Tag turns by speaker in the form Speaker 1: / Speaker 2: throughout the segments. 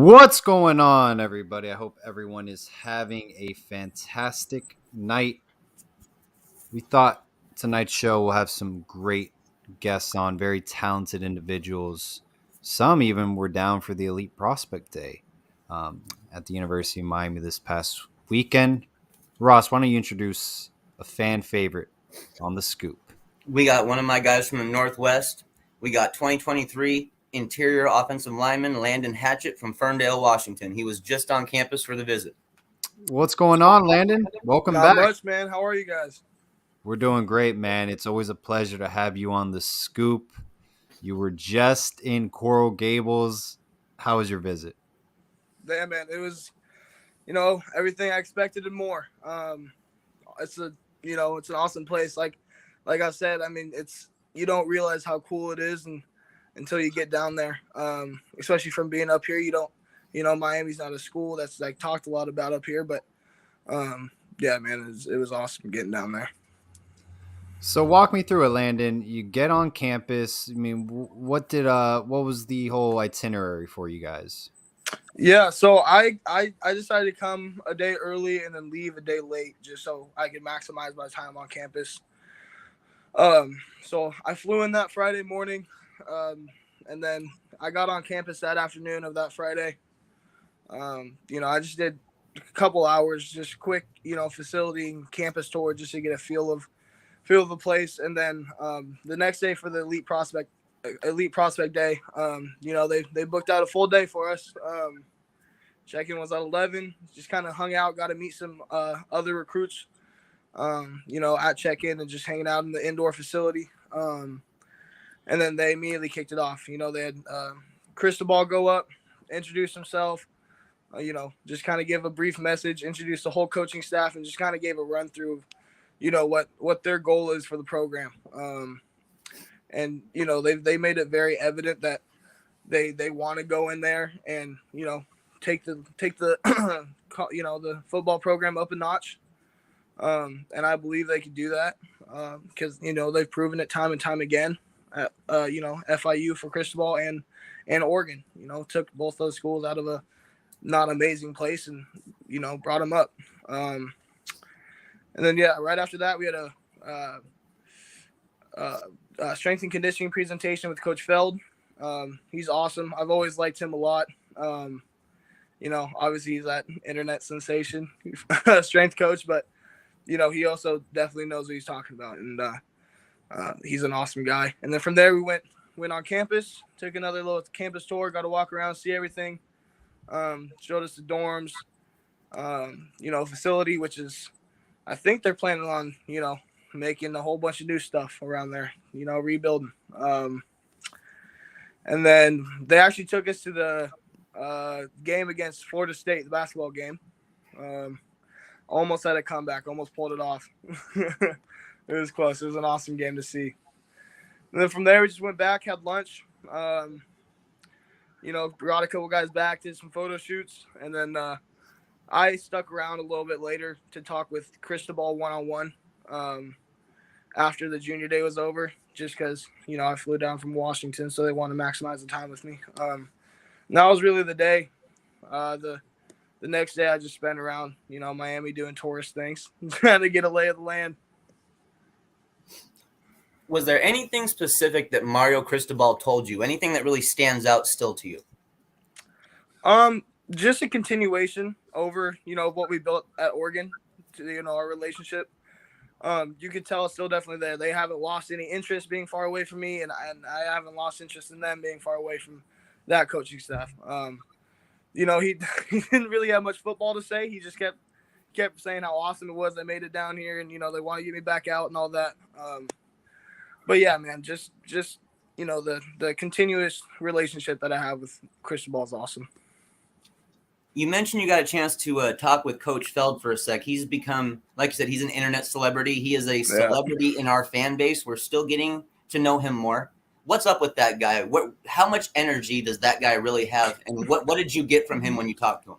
Speaker 1: What's going on, everybody? I hope everyone is having a fantastic night. We thought tonight's show will have some great guests on, very talented individuals. Some even were down for the Elite Prospect Day at the University of Miami this past weekend. Ross, why don't you introduce a fan favorite on the scoop?
Speaker 2: We got one of my guys from the Northwest. We got 2023 interior offensive lineman Landon Hatchett from Ferndale, Washington. He was just on campus for the visit.
Speaker 1: What's going on, Landon? Welcome
Speaker 3: Not
Speaker 1: back.
Speaker 3: much, man. How are you guys?
Speaker 1: We're doing great, man. It's always a pleasure to have you on the scoop. You were just in Coral Gables. How was your visit?
Speaker 3: Yeah, man. It was, everything I expected and more. It's it's an awesome place. Like I said, I mean, you don't realize how cool it is until you get down there. Especially from being up here, Miami's not a school that's like talked a lot about up here, but yeah, man, it was awesome getting down there.
Speaker 1: So walk me through it, Landon. You get on campus. I mean, what was the whole itinerary for you guys?
Speaker 3: Yeah, so I decided to come a day early and then leave a day late just so I could maximize my time on campus. So I flew in that Friday morning, and then I got on campus that afternoon of that Friday. I just did a couple hours, just quick, facility and campus tour just to get a feel of the place, and then the next day for the Elite Prospect Day, they booked out a full day for us. Check-in was at 11. Just kind of hung out, got to meet some other recruits, at check-in and just hanging out in the indoor facility. And then they immediately kicked it off. They had Cristobal go up, introduce himself, just kind of give a brief message, introduce the whole coaching staff, and just kind of gave a run through of what their goal is for the program. And they made it very evident that they want to go in there and take the the football program up a notch. And I believe they could do that because they've proven it time and time again at FIU for Cristobal and Oregon. Took both those schools out of a not amazing place and brought them up. And then, right after that, we had a strength and conditioning presentation with Coach Feld. He's awesome. I've always liked him a lot. Obviously he's that internet sensation, strength coach, but, he also definitely knows what he's talking about. And he's an awesome guy. And then from there, we went on campus, took another little campus tour, got to walk around, see everything. Showed us the dorms, facility, which is, I think they're planning on, making a whole bunch of new stuff around there, rebuilding. And then they actually took us to the game against Florida State, the basketball game. Almost had a comeback, almost pulled it off. It was close. It was an awesome game to see. And then from there, we just went back, had lunch, brought a couple guys back, did some photo shoots, and then I stuck around a little bit later to talk with Cristobal one-on-one after the junior day was over, just because, I flew down from Washington, so they wanted to maximize the time with me. And that was really the day. The next day I just spent around, Miami doing tourist things, trying to get a lay of the land.
Speaker 2: Was there anything specific that Mario Cristobal told you? Anything that really stands out still to you?
Speaker 3: Just a continuation over, what we built at Oregon, to, our relationship. You could tell it's still definitely there. They haven't lost any interest being far away from me, and I haven't lost interest in them being far away from that coaching staff. He didn't really have much football to say. He just kept saying how awesome it was they made it down here, and they want to get me back out and all that. But yeah, man, just the continuous relationship that I have with Cristobal is awesome.
Speaker 2: You mentioned you got a chance to talk with Coach Feld for a sec. He's become, like you said, he's an internet celebrity. He is a celebrity in our fan base. We're still getting to know him more. What's up with that guy? How much energy does that guy really have? And what did you get from him when you talked to him?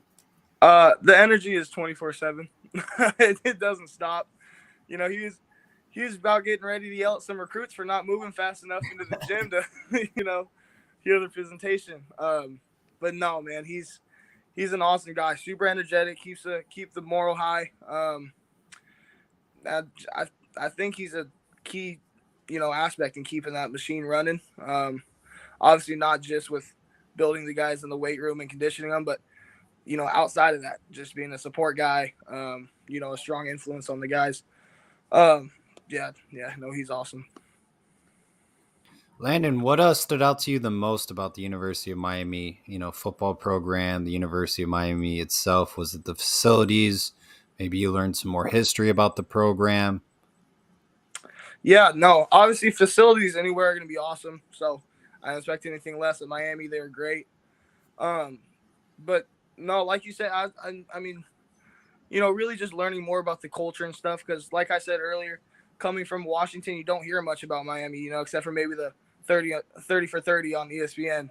Speaker 3: The energy is 24/7. It doesn't stop. He was about getting ready to yell at some recruits for not moving fast enough into the gym to, hear the presentation. But no, man, he's he's an awesome guy, super energetic, keep the moral high. I, I think he's a key, aspect in keeping that machine running. Obviously not just with building the guys in the weight room and conditioning them, but outside of that, just being a support guy, a strong influence on the guys. No, he's awesome.
Speaker 1: Landon, what stood out to you the most about the University of Miami, football program, the University of Miami itself? Was it the facilities? Maybe you learned some more history about the program.
Speaker 3: Yeah, no, obviously facilities anywhere are going to be awesome. So I don't expect anything less at Miami. They were great. But no, like you said, I mean, really just learning more about the culture and stuff. Because like I said earlier, coming from Washington, you don't hear much about Miami, except for maybe the 30 for 30 on ESPN.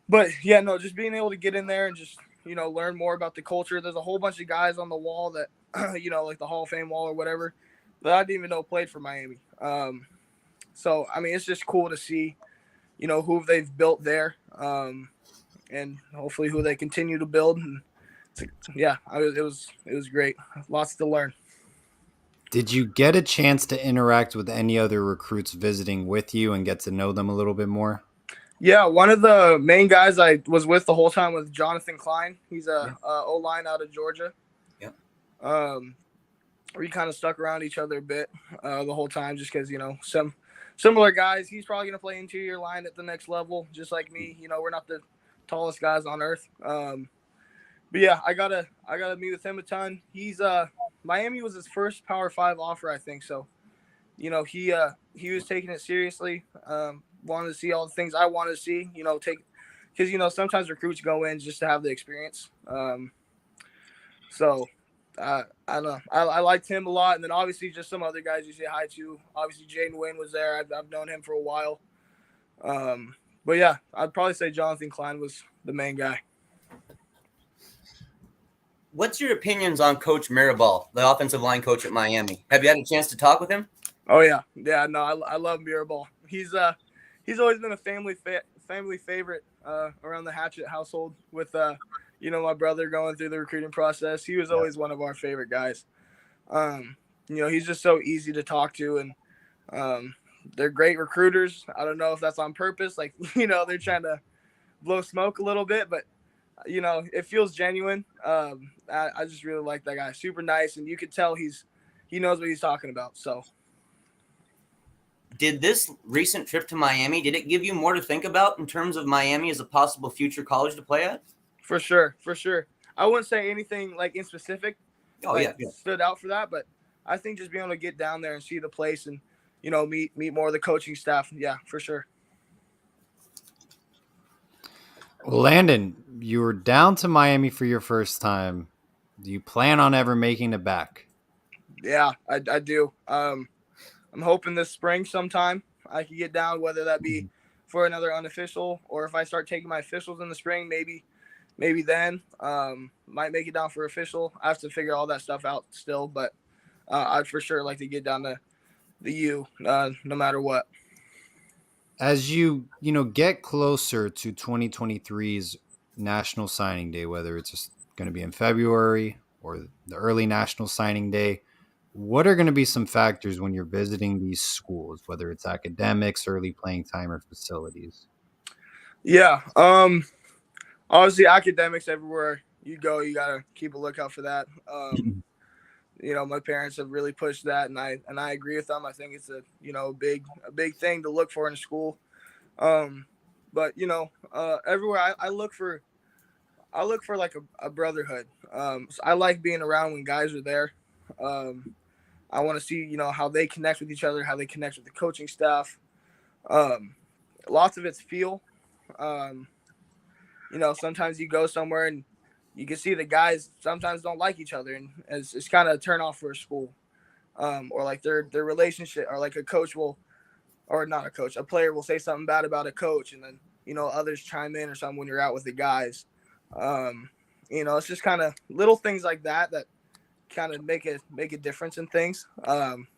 Speaker 3: But yeah, no, just being able to get in there and just, learn more about the culture. There's a whole bunch of guys on the wall that, like the Hall of Fame wall or whatever, that I didn't even know played for Miami. So, I mean, it's just cool to see, who they've built there, and hopefully who they continue to build. And it was great. Lots to learn.
Speaker 1: Did you get a chance to interact with any other recruits visiting with you and get to know them a little bit more?
Speaker 3: Yeah, one of the main guys I was with the whole time was Jonathan Klein. He's a O-line out of Georgia. Yeah. We kind of stuck around each other a bit the whole time just because, some similar guys. He's probably going to play interior line at the next level, just like me. We're not the tallest guys on earth. But yeah, I gotta meet with him a ton. He's Miami was his first Power 5 offer, I think. So, he was taking it seriously. Wanted to see all the things I wanted to see. Because sometimes recruits go in just to have the experience. So I don't know. I liked him a lot, and then obviously just some other guys you say hi to. Obviously Jaden Wayne was there. I've known him for a while. But yeah, I'd probably say Jonathan Klein was the main guy.
Speaker 2: What's your opinions on Coach Mirabal, the offensive line coach at Miami? Have you had a chance to talk with him?
Speaker 3: Oh yeah. No, I love Mirabal. He's always been a family favorite around the Hatchet household with my brother going through the recruiting process. He was always one of our favorite guys. He's just so easy to talk to, and they're great recruiters. I don't know if that's on purpose, like they're trying to blow smoke a little bit, but it feels genuine. I just really like that guy. Super nice, and you could tell he knows what he's talking about. So,
Speaker 2: did this recent trip to Miami, did it give you more to think about in terms of Miami as a possible future college to play at?
Speaker 3: For sure. I wouldn't say anything like in specific. Stood out for that, but I think just being able to get down there and see the place and meet more of the coaching staff. Yeah, for sure.
Speaker 1: Landon, you were down to Miami for your first time. Do you plan on ever making it back?
Speaker 3: Yeah, I do. I'm hoping this spring sometime I can get down, whether that be for another unofficial or if I start taking my officials in the spring, maybe then might make it down for official. I have to figure all that stuff out still, but I'd for sure like to get down to the U no matter what.
Speaker 1: As you get closer to 2023's National Signing Day, whether it's just going to be in February or the early National Signing Day, what are going to be some factors when you're visiting these schools, whether it's academics, early playing time, or facilities?
Speaker 3: Yeah, obviously academics everywhere you go, you gotta keep a lookout for that. My parents have really pushed that, and I agree with them. I think it's a big thing to look for in a school. But everywhere I look for like a brotherhood. So I like being around when guys are there. I want to see how they connect with each other, how they connect with the coaching staff. Lots of it's feel. Sometimes you go somewhere and you can see the guys sometimes don't like each other, and it's kind of a turn off for a school, or like their relationship, or like a coach will, or not a coach, a player will say something bad about a coach, and then others chime in or something when you're out with the guys. It's just kind of little things like that kind of make a difference in things.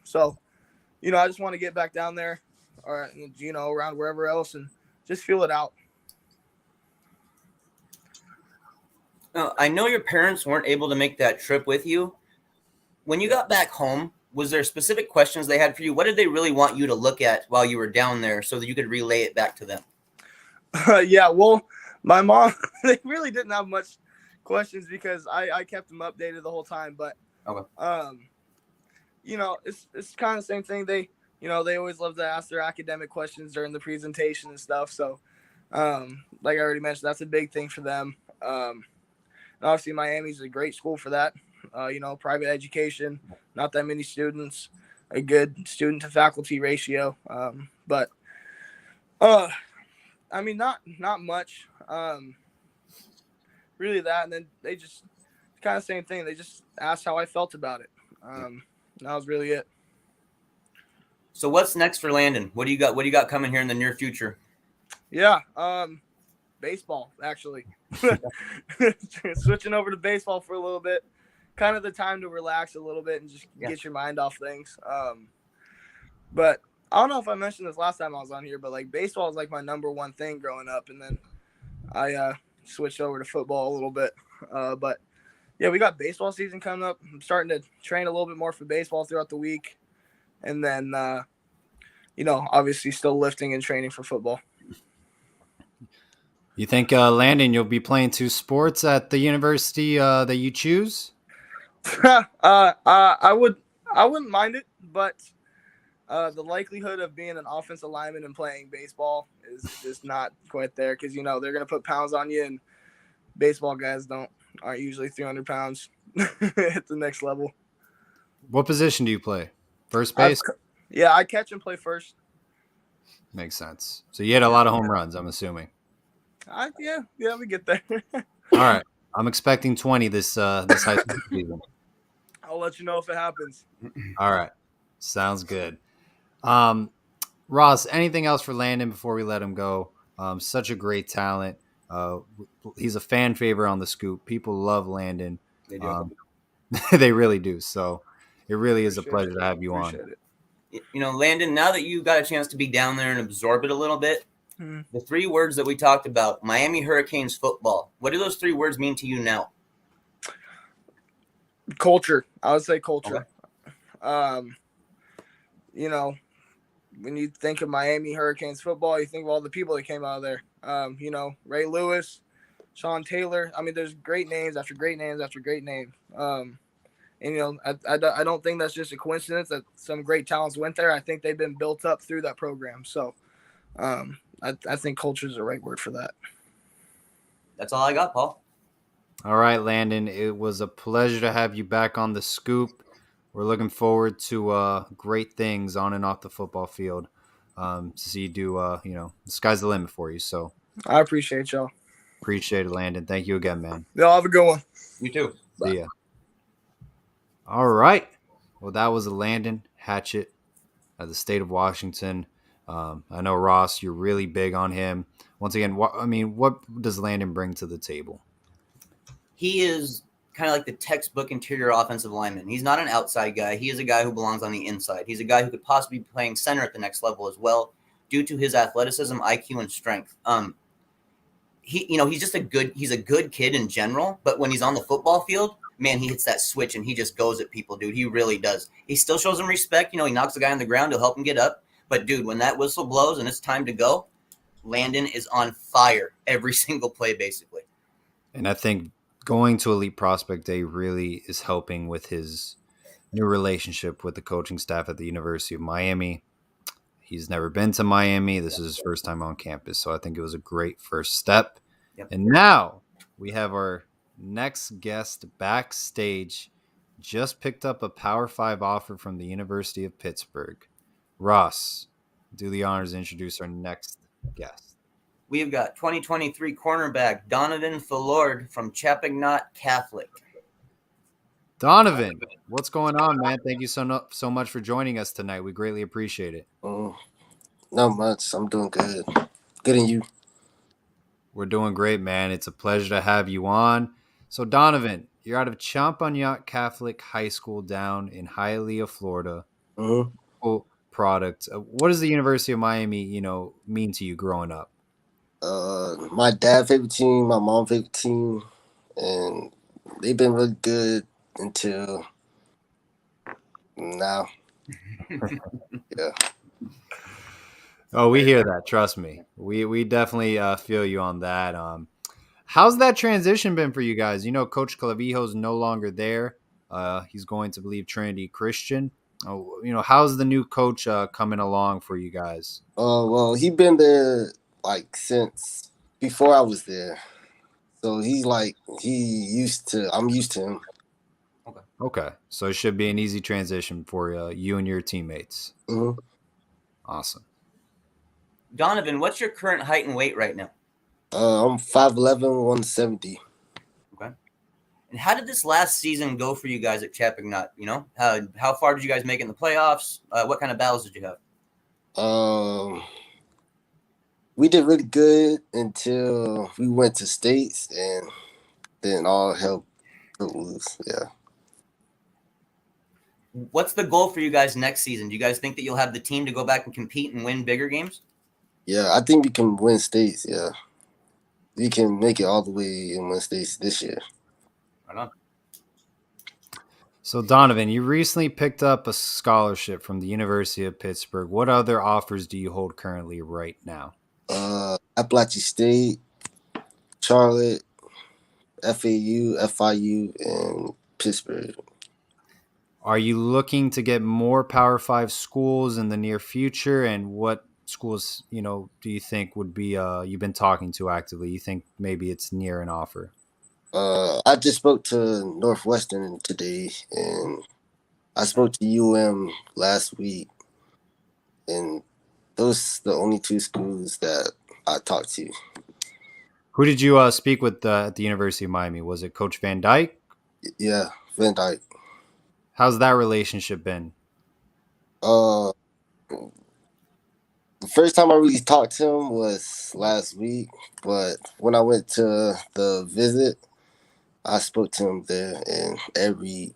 Speaker 3: So I just want to get back down there, or around wherever else, and just feel it out.
Speaker 2: I know your parents weren't able to make that trip with you. When you got back home, was there specific questions they had for you? What did they really want you to look at while you were down there so that you could relay it back to them?
Speaker 3: Yeah, well, my mom, they really didn't have much questions because I kept them updated the whole time. But,
Speaker 2: Okay.
Speaker 3: you know, it's kind of the same thing. They, you know, they always love to ask their academic questions during the presentation and stuff. So, like I already mentioned, that's a big thing for them. And obviously, Miami's a great school for that. You know, private education, not that many students, a good student to faculty ratio. But I mean, not much. Really that, and then they just kind of same thing. They just asked how I felt about it. That was really it.
Speaker 2: So what's next for Landon? What do you got? What do you got coming here in the near future?
Speaker 3: Yeah, baseball actually. Switching over to baseball for a little bit. Kind of the time to relax a little bit and just get your mind off things. But I don't know if I mentioned this last time I was on here, but like baseball is like my number one thing growing up, and then I switched over to football a little bit. But yeah, we got baseball season coming up. I'm starting to train a little bit more for baseball throughout the week, and then you know, obviously still lifting and training for football.
Speaker 1: You think, Landon, you'll be playing 2 sports at the university that you choose?
Speaker 3: I wouldn't mind it, but the likelihood of being an offensive lineman and playing baseball is just not quite there because, you know, they're going to put pounds on you, and baseball guys aren't usually 300 pounds at the next level.
Speaker 1: What position do you play? First base?
Speaker 3: I catch and play first.
Speaker 1: Makes sense. So you hit a lot of home runs, I'm assuming.
Speaker 3: Yeah, we get there.
Speaker 1: All right. I'm expecting 20 this high school season.
Speaker 3: I'll let you know if it happens.
Speaker 1: All right. Sounds good. Ross, anything else for Landon before we let him go? Such a great talent. He's a fan favorite on the Scoop. People love Landon.
Speaker 2: They do.
Speaker 1: They really do. So it really is a pleasure to have you on.
Speaker 2: You know, Landon, now that you got a chance to be down there and absorb it a little bit, the 3 words that we talked about, Miami Hurricanes football, what do those 3 words mean to you now?
Speaker 3: Culture. I would say culture. Okay. You know, when you think of Miami Hurricanes football, you think of all the people that came out of there. You know, Ray Lewis, Sean Taylor. I mean, there's great names after great names after great names. And, you know, I don't think that's just a coincidence that some great talents went there. I think they've been built up through that program. So I think culture is the right word for that.
Speaker 2: That's all I got, Paul.
Speaker 1: All right, Landon. It was a pleasure to have you back on the Scoop. We're looking forward to great things on and off the football field. To see you do, you know, the sky's the limit for you. So
Speaker 3: I appreciate y'all.
Speaker 1: Appreciate it, Landon. Thank you again, man.
Speaker 3: Y'all have a good one.
Speaker 2: You too.
Speaker 3: Bye.
Speaker 1: See ya. All right. Well, that was Landon Hatchett of the state of Washington. I know, Ross, you're really big on him. Once again, what does Landon bring to the table?
Speaker 2: He is kind of like the textbook interior offensive lineman. He's not an outside guy. He is a guy who belongs on the inside. He's a guy who could possibly be playing center at the next level as well, due to his athleticism, IQ, and strength. He's just he's a good kid in general, but when he's on the football field, man, he hits that switch and he just goes at people, dude. He really does. He still shows them respect. You know, he knocks the guy on the ground to help him get up. But, dude, when that whistle blows and it's time to go, Landon is on fire every single play, basically.
Speaker 1: And I think going to Elite Prospect Day really is helping with his new relationship with the coaching staff at the University of Miami. He's never been to Miami. This is his first time on campus, so I think it was a great first step.
Speaker 2: Yep.
Speaker 1: And now we have our next guest backstage. Just picked up a Power 5 offer from the University of Pittsburgh. Ross, do the honors to introduce our next guest.
Speaker 2: We've got 2023 cornerback Donovan Fillard from Chapagnat Catholic.
Speaker 1: Donovan, what's going on, man? Thank you so much for joining us tonight. We greatly appreciate it.
Speaker 4: Not much. I'm doing good. Good, and you?
Speaker 1: We're doing great, man. It's a pleasure to have you on. So, Donovan, you're out of Champagnat Catholic High School down in Hialeah, Florida. Cool product. What does the University of Miami, mean to you growing up?
Speaker 4: My dad favorite team, my mom favorite team. and they've been really good until now. Yeah.
Speaker 1: Oh, we hear that. Trust me. We definitely feel you on that. How's that transition been for you guys? You know, Coach Clavijo's no longer there. He's going to believe Trinity Christian. Oh, you know, how's the new coach coming along for you guys?
Speaker 4: Well, he been there like since before I was there, so he's like I'm used to him.
Speaker 1: Okay, so it should be an easy transition for you and your teammates.
Speaker 4: Mm-hmm.
Speaker 1: Awesome.
Speaker 2: Donovan, what's your current height and weight right now?
Speaker 4: I'm 5'11", 170.
Speaker 2: Okay. And how did this last season go for you guys at Chapagnat? You know, how far did you guys make in the playoffs? What kind of battles did you have?
Speaker 4: We did really good until we went to states, and then all hell broke loose. Yeah.
Speaker 2: What's the goal for you guys next season? Do you guys think that you'll have the team to go back and compete and win bigger games?
Speaker 4: Yeah, I think we can win states. Yeah, we can make it all the way and win states this year.
Speaker 2: Right on.
Speaker 1: So, Donovan, you recently picked up a scholarship from the University of Pittsburgh. What other offers do you hold currently right now?
Speaker 4: Appalachian State, Charlotte, FAU, FIU, and Pittsburgh.
Speaker 1: Are you looking to get more Power 5 schools in the near future? And what schools, you know, do you think would be you've been talking to actively? You think maybe it's near an offer?
Speaker 4: I just spoke to Northwestern today, and I spoke to UM last week, and those are the only two schools that I talked to.
Speaker 1: Who did you speak with at the University of Miami? Was it Coach Van Dyke?
Speaker 4: Yeah, Van Dyke.
Speaker 1: How's that relationship been?
Speaker 4: The first time I really talked to him was last week, but when I went to the visit, I spoke to him there and every.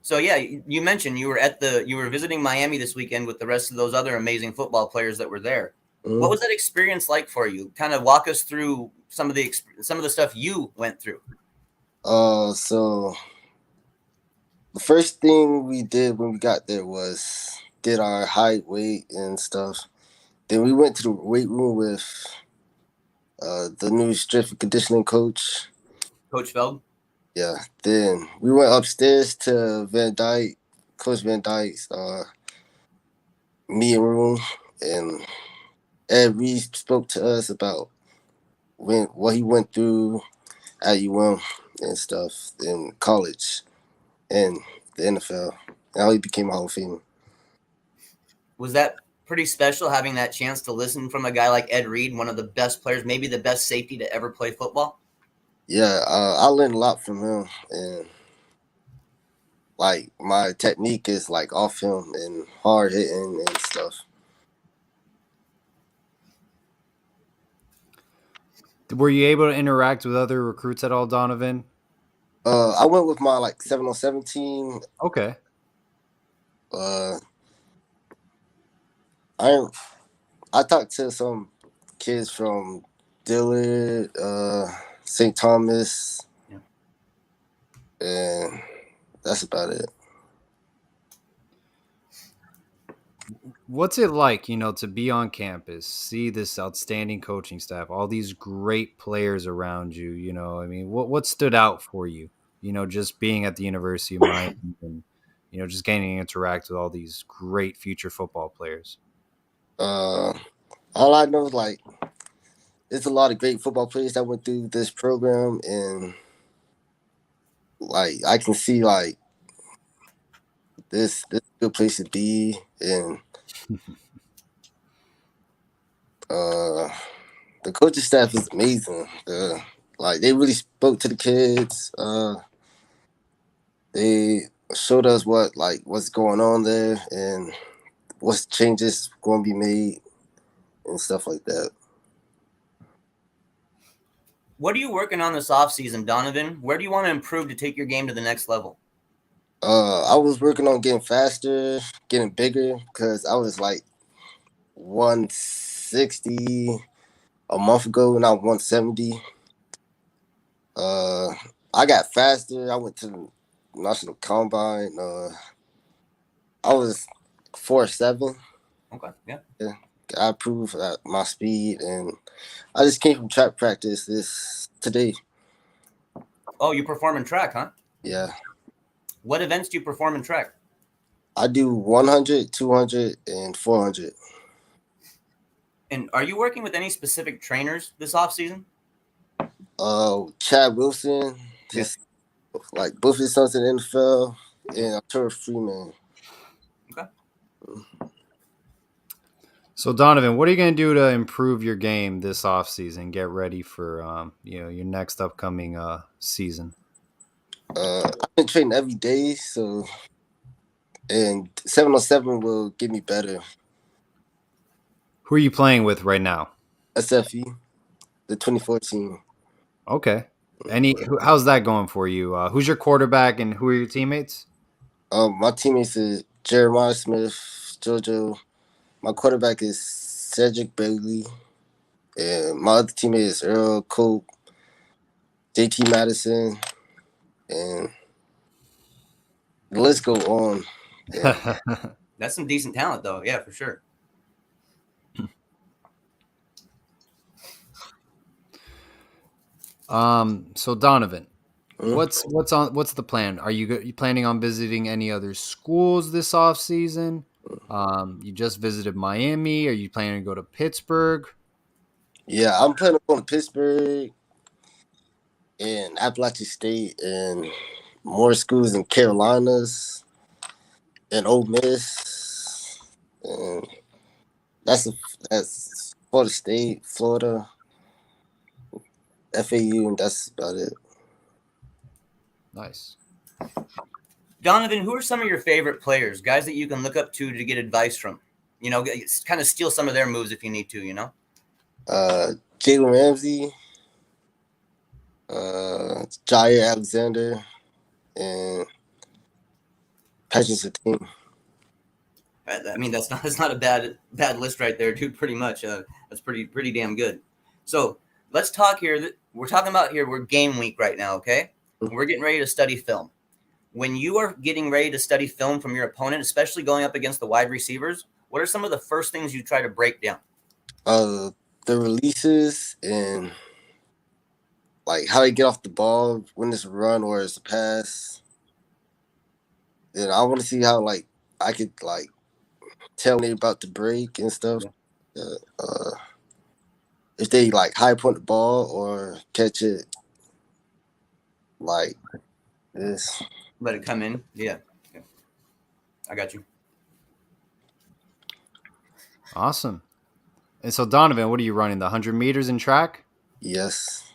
Speaker 2: So yeah, you mentioned you were visiting Miami this weekend with the rest of those other amazing football players that were there. Mm-hmm. What was that experience like for you? Kind of walk us through some of the stuff you went through.
Speaker 4: So the first thing we did when we got there was did our height, weight, and stuff. Then we went to the weight room with the new strength and conditioning coach,
Speaker 2: Coach Feld.
Speaker 4: Yeah. Then we went upstairs to Van Dyke, Coach Van Dyke's meeting room, and Ed Reed spoke to us about what he went through at UM and stuff in college and the NFL, and how he became a Hall of Famer.
Speaker 2: Was that pretty special having that chance to listen from a guy like Ed Reed, one of the best players, maybe the best safety to ever play football?
Speaker 4: Yeah, I learned a lot from him, and like my technique is like off him and hard hitting and stuff.
Speaker 1: Were you able to interact with other recruits at all, Donovan?
Speaker 4: I went with my 7-on-7 team.
Speaker 1: Okay.
Speaker 4: I talked to some kids from Dillard, St. Thomas, and that's about it.
Speaker 1: What's it like, to be on campus, see this outstanding coaching staff, all these great players around you, I mean, what stood out for you, just being at the University of Miami and, just getting to interact with all these great future football players?
Speaker 4: All I know is there's a lot of great football players that went through this program, and I can see this is a good place to be, and the coaching staff is amazing. They really spoke to the kids. They showed us what's going on there and what changes going to be made and stuff like that.
Speaker 2: What are you working on this offseason, Donovan? Where do you want to improve to take your game to the next level?
Speaker 4: I was working on getting faster, getting bigger, because I was 160 a month ago when I was 170. I got faster. I went to the national combine. I was 4.7.
Speaker 2: Okay, yeah.
Speaker 4: I proved my speed, and I just came from track practice today.
Speaker 2: Oh, you perform in track, huh?
Speaker 4: Yeah.
Speaker 2: What events do you perform in track?
Speaker 4: I do 100, 200, and 400.
Speaker 2: And are you working with any specific trainers this off season?
Speaker 4: Chad Wilson, like both his sons in the NFL, and Arturo Freeman.
Speaker 2: Okay.
Speaker 1: So Donovan, what are you going to do to improve your game this offseason? Get ready for your next upcoming season.
Speaker 4: I've been training every day, so and 7-on-7 will get me better.
Speaker 1: Who are you playing with right now?
Speaker 4: SFE, the 2014.
Speaker 1: Okay. How's that going for you? Who's your quarterback and who are your teammates?
Speaker 4: My teammates is Jeremiah Smith, JoJo. My quarterback is Cedric Bailey, and my other teammate is Earl Cope, JT Madison, and the list go on. Yeah.
Speaker 2: That's some decent talent, though. Yeah, for sure.
Speaker 1: So Donovan, what's the plan? Are you planning on visiting any other schools this off season? You just visited Miami. Are you planning to go to Pittsburgh?
Speaker 4: Yeah, I'm planning on going to Pittsburgh and Appalachian State and more schools in Carolinas and Ole Miss. And that's Florida State, Florida, FAU, and that's about it.
Speaker 1: Nice.
Speaker 2: Donovan, who are some of your favorite players, guys that you can look up to get advice from? You know, kind of steal some of their moves if you need to, you know?
Speaker 4: Jalen Ramsey, Jair Alexander, and Patrick Surtain.
Speaker 2: I mean, that's not a bad list right there, dude. Pretty much, that's pretty damn good. So let's talk here. We're talking about here. We're game week right now, okay? We're getting ready to study film. When you are getting ready to study film from your opponent, especially going up against the wide receivers, what are some of the first things you try to break down?
Speaker 4: The releases and like how they get off the ball when it's a run or it's a pass. Then I want to see how like I could like tell me about the break and stuff. If they like high point the ball or catch it like this.
Speaker 2: Let it come in. Yeah. I got you.
Speaker 1: Awesome. And so Donovan, what are you running? The 100 meters in track?
Speaker 4: Yes.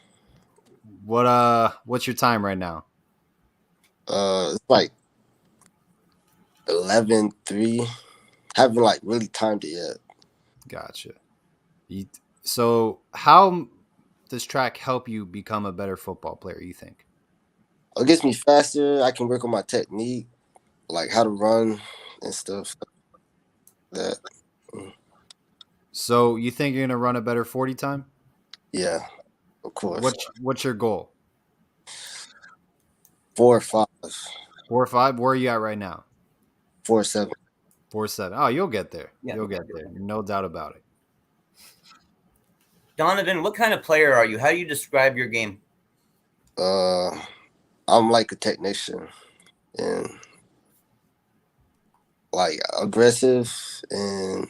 Speaker 1: What's your time right now?
Speaker 4: It's like 11:03. Haven't like really timed it yet.
Speaker 1: Gotcha. So how does track help you become a better football player, you think?
Speaker 4: It gets me faster. I can work on my technique, like how to run and stuff like that.
Speaker 1: So you think you're going to run a better 40 time?
Speaker 4: Yeah, of course.
Speaker 1: What's your goal?
Speaker 4: 4 or 5.
Speaker 1: 4 or 5? Where are you at right now?
Speaker 4: 4.7.
Speaker 1: 4.7. Oh, you'll get there.
Speaker 2: Yeah,
Speaker 1: you'll get there. No doubt about it.
Speaker 2: Donovan, what kind of player are you? How do you describe your game?
Speaker 4: I'm like a technician and like aggressive and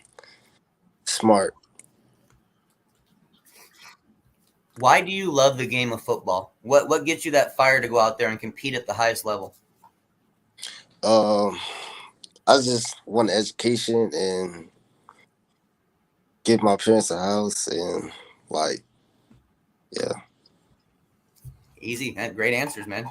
Speaker 4: smart.
Speaker 2: Why do you love the game of football? What gets you that fire to go out there and compete at the highest level?
Speaker 4: I just want education and give my parents a house and like, yeah.
Speaker 2: Easy. Great answers, man.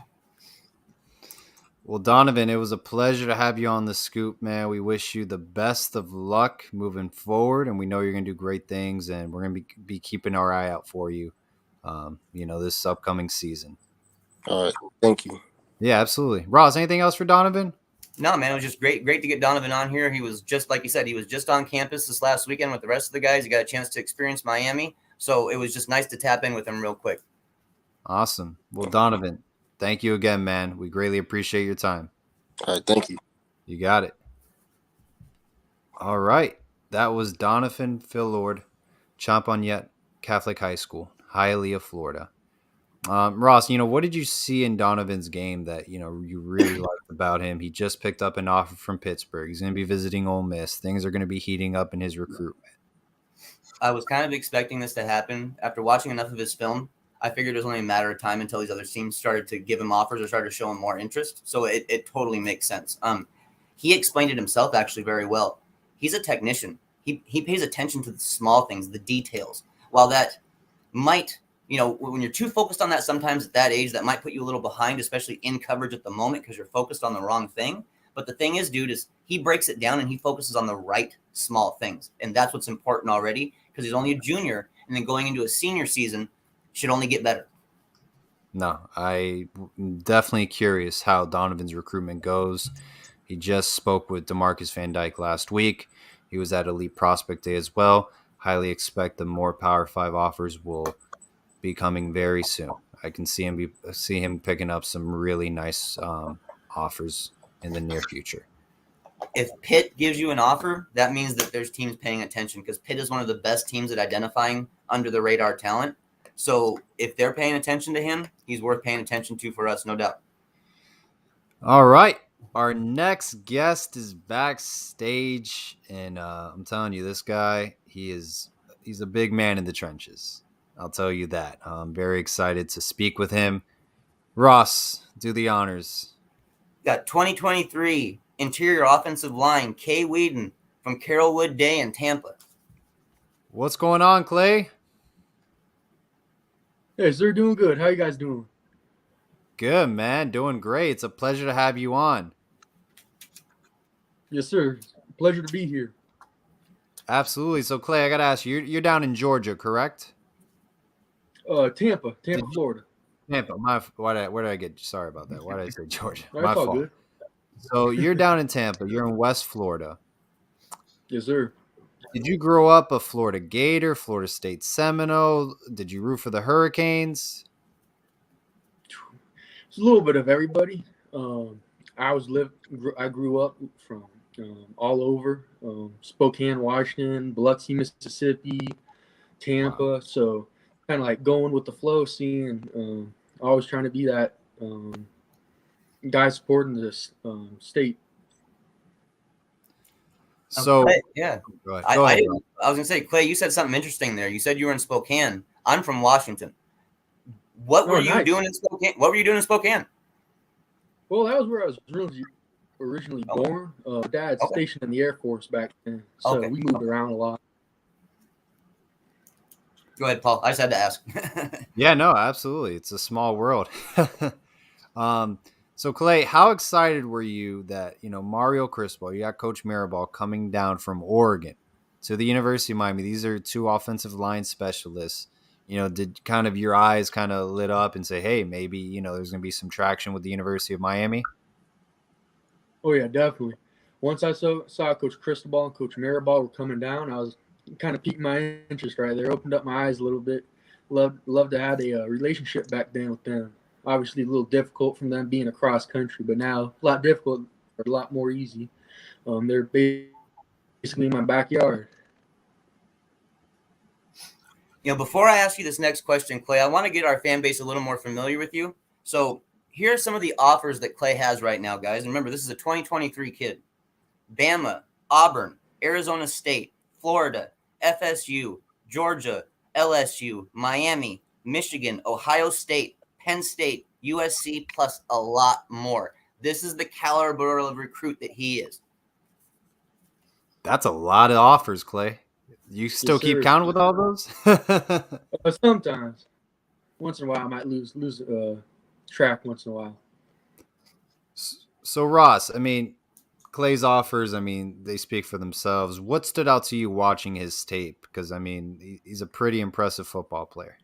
Speaker 1: Well, Donovan, it was a pleasure to have you on the scoop, man. We wish you the best of luck moving forward, and we know you're going to do great things, and we're going to be keeping our eye out for you, this upcoming season.
Speaker 4: All right. Thank you.
Speaker 1: Yeah, absolutely. Ross, anything else for Donovan?
Speaker 2: No, man, it was just great to get Donovan on here. He was just, like you said, he was just on campus this last weekend with the rest of the guys. He got a chance to experience Miami. So it was just nice to tap in with him real quick.
Speaker 1: Awesome. Well, Donovan, thank you again, man. We greatly appreciate your time.
Speaker 4: All right, thank you.
Speaker 1: You got it. All right. That was Donovan Philord, Champagnat Catholic High School, Hialeah, Florida. Ross, what did you see in Donovan's game that, you really liked about him? He just picked up an offer from Pittsburgh. He's going to be visiting Ole Miss. Things are going to be heating up in his recruitment.
Speaker 2: I was kind of expecting this to happen. After watching enough of his film, I figured it was only a matter of time until these other teams started to give him offers or started to show him more interest. So it totally makes sense. He explained it himself actually very well. He's a technician. He pays attention to the small things, the details. While that might, when you're too focused on that sometimes at that age, that might put you a little behind, especially in coverage at the moment because you're focused on the wrong thing. But the thing is, dude, is he breaks it down and he focuses on the right small things. And that's what's important already because he's only a junior. And then going into a senior season should only get better.
Speaker 1: No, I'm definitely curious how Donovan's recruitment goes. He just spoke with DeMarcus Van Dyke last week. He was at Elite Prospect Day as well. Highly expect the more Power 5 offers will be coming very soon. I can see him picking up some really nice offers in the near future.
Speaker 2: If Pitt gives you an offer, that means that there's teams paying attention because Pitt is one of the best teams at identifying under the radar talent. So if they're paying attention to him, he's worth paying attention to for us, no doubt.
Speaker 1: All right. Our next guest is backstage, and I'm telling you, this guy, he's a big man in the trenches. I'll tell you that. I'm very excited to speak with him. Ross, do the honors.
Speaker 2: Got 2023 interior offensive line, Kay Whedon from Carrollwood Day in Tampa.
Speaker 1: What's going on, Clay?
Speaker 5: Hey, sir, doing good. How you guys doing?
Speaker 1: Good, man. Doing great. It's a pleasure to have you on.
Speaker 5: Yes, sir. Pleasure to be here.
Speaker 1: Absolutely. So, Clay, I got to ask you, you're down in Georgia, correct?
Speaker 5: Tampa, Florida.
Speaker 1: Tampa. Where did I get? Sorry about that. Why did I say Georgia?
Speaker 5: That's
Speaker 1: My
Speaker 5: all
Speaker 1: fault.
Speaker 5: good.
Speaker 1: So, you're down in Tampa. You're in West Florida.
Speaker 5: Yes, sir.
Speaker 1: Did you grow up a Florida Gator, Florida State Seminole? Did you root for the Hurricanes?
Speaker 5: It's a little bit of everybody. I grew up from all over, Spokane, Washington, Biloxi, Mississippi, Tampa. Wow. So kind of like going with the flow, seeing, always trying to be that guy supporting this state.
Speaker 1: So
Speaker 2: Clay, yeah,
Speaker 1: go ahead.
Speaker 2: I was gonna say, Clay, you said something interesting there. You said you were in Spokane. I'm from Washington. What were you doing in Spokane? What were you doing in Spokane?
Speaker 5: Well, that was where I was originally born. Dad's stationed in the Air Force back then, so we moved around a lot.
Speaker 2: Go ahead, Paul. I just had to ask.
Speaker 1: Yeah, no, absolutely. It's a small world. So, Clay, how excited were you that, Mario Cristobal, you got Coach Mirabal coming down from Oregon to the University of Miami? These are two offensive line specialists. Did kind of your eyes kind of lit up and say, hey, maybe, there's going to be some traction with the University of Miami?
Speaker 5: Oh, yeah, definitely. Once I saw Coach Cristobal and Coach Mirabal were coming down, I was kind of piqued my interest right there, opened up my eyes a little bit. Loved to have a relationship back then with them. Obviously, a little difficult from them being across country, but now a lot difficult, a lot more easy. They're basically in my backyard.
Speaker 2: Before I ask you this next question, Clay, I want to get our fan base a little more familiar with you. So here are some of the offers that Clay has right now, guys. And remember, this is a 2023 kid. Bama, Auburn, Arizona State, Florida, FSU, Georgia, LSU, Miami, Michigan, Ohio State, Penn State, USC, plus a lot more. This is the caliber of recruit that he is.
Speaker 1: That's a lot of offers, Clay. You still keep counting with all those?
Speaker 5: Sometimes. Once in a while, I might lose track once in a while.
Speaker 1: So, Ross, Clay's offers, they speak for themselves. What stood out to you watching his tape? Because, he's a pretty impressive football player.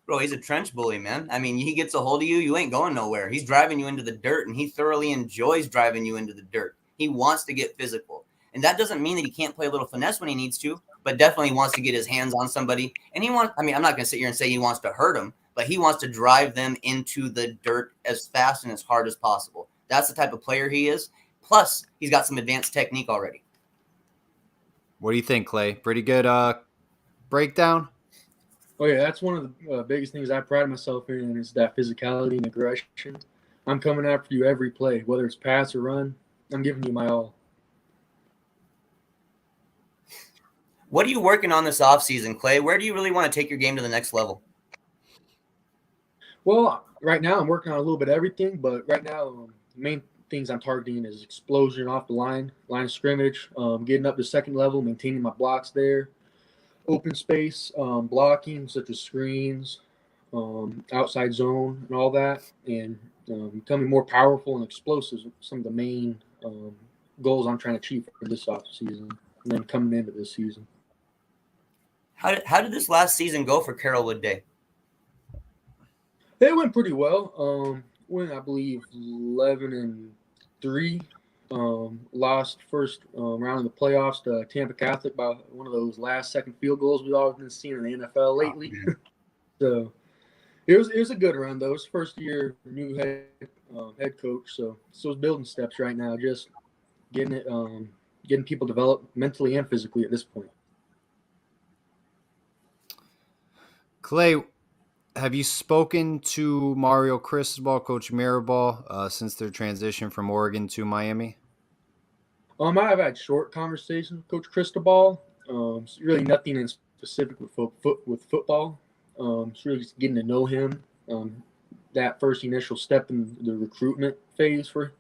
Speaker 2: Bro, he's a trench bully, man. He gets a hold of you, you ain't going nowhere. He's driving you into the dirt, and he thoroughly enjoys driving you into the dirt. He wants to get physical. And that doesn't mean that he can't play a little finesse when he needs to, but definitely wants to get his hands on somebody. And I'm not going to sit here and say he wants to hurt them, but he wants to drive them into the dirt as fast and as hard as possible. That's the type of player he is. Plus, he's got some advanced technique already.
Speaker 1: What do you think, Clay? Pretty good breakdown?
Speaker 5: Oh, yeah, that's one of the biggest things I pride myself in is that physicality and aggression. I'm coming after you every play, whether it's pass or run. I'm giving you my all.
Speaker 2: What are you working on this offseason, Clay? Where do you really want to take your game to the next level?
Speaker 5: Well, right now I'm working on a little bit of everything, but right now the main things I'm targeting is explosion off the line of scrimmage, getting up to second level, maintaining my blocks there, open space, blocking such as screens, outside zone and all that, and becoming more powerful and explosive. Some of the main goals I'm trying to achieve for this offseason and then coming into this season.
Speaker 2: How did this last season go for Carrollwood Day?
Speaker 5: It went pretty well. Went, I believe, 11-3. Lost first round of the playoffs to Tampa Catholic by one of those last-second field goals we've always been seeing in the NFL lately. So it was a good run, though. It's first year new head coach, so it's those building steps right now, just getting people developed mentally and physically at this point.
Speaker 1: Clay, have you spoken to Mario Cristobal, Coach Mirabal, since their transition from Oregon to Miami?
Speaker 5: I have had short conversations with Coach Cristobal. It's really nothing in specific with football. It's really just getting to know him. That first initial step in the recruitment phase for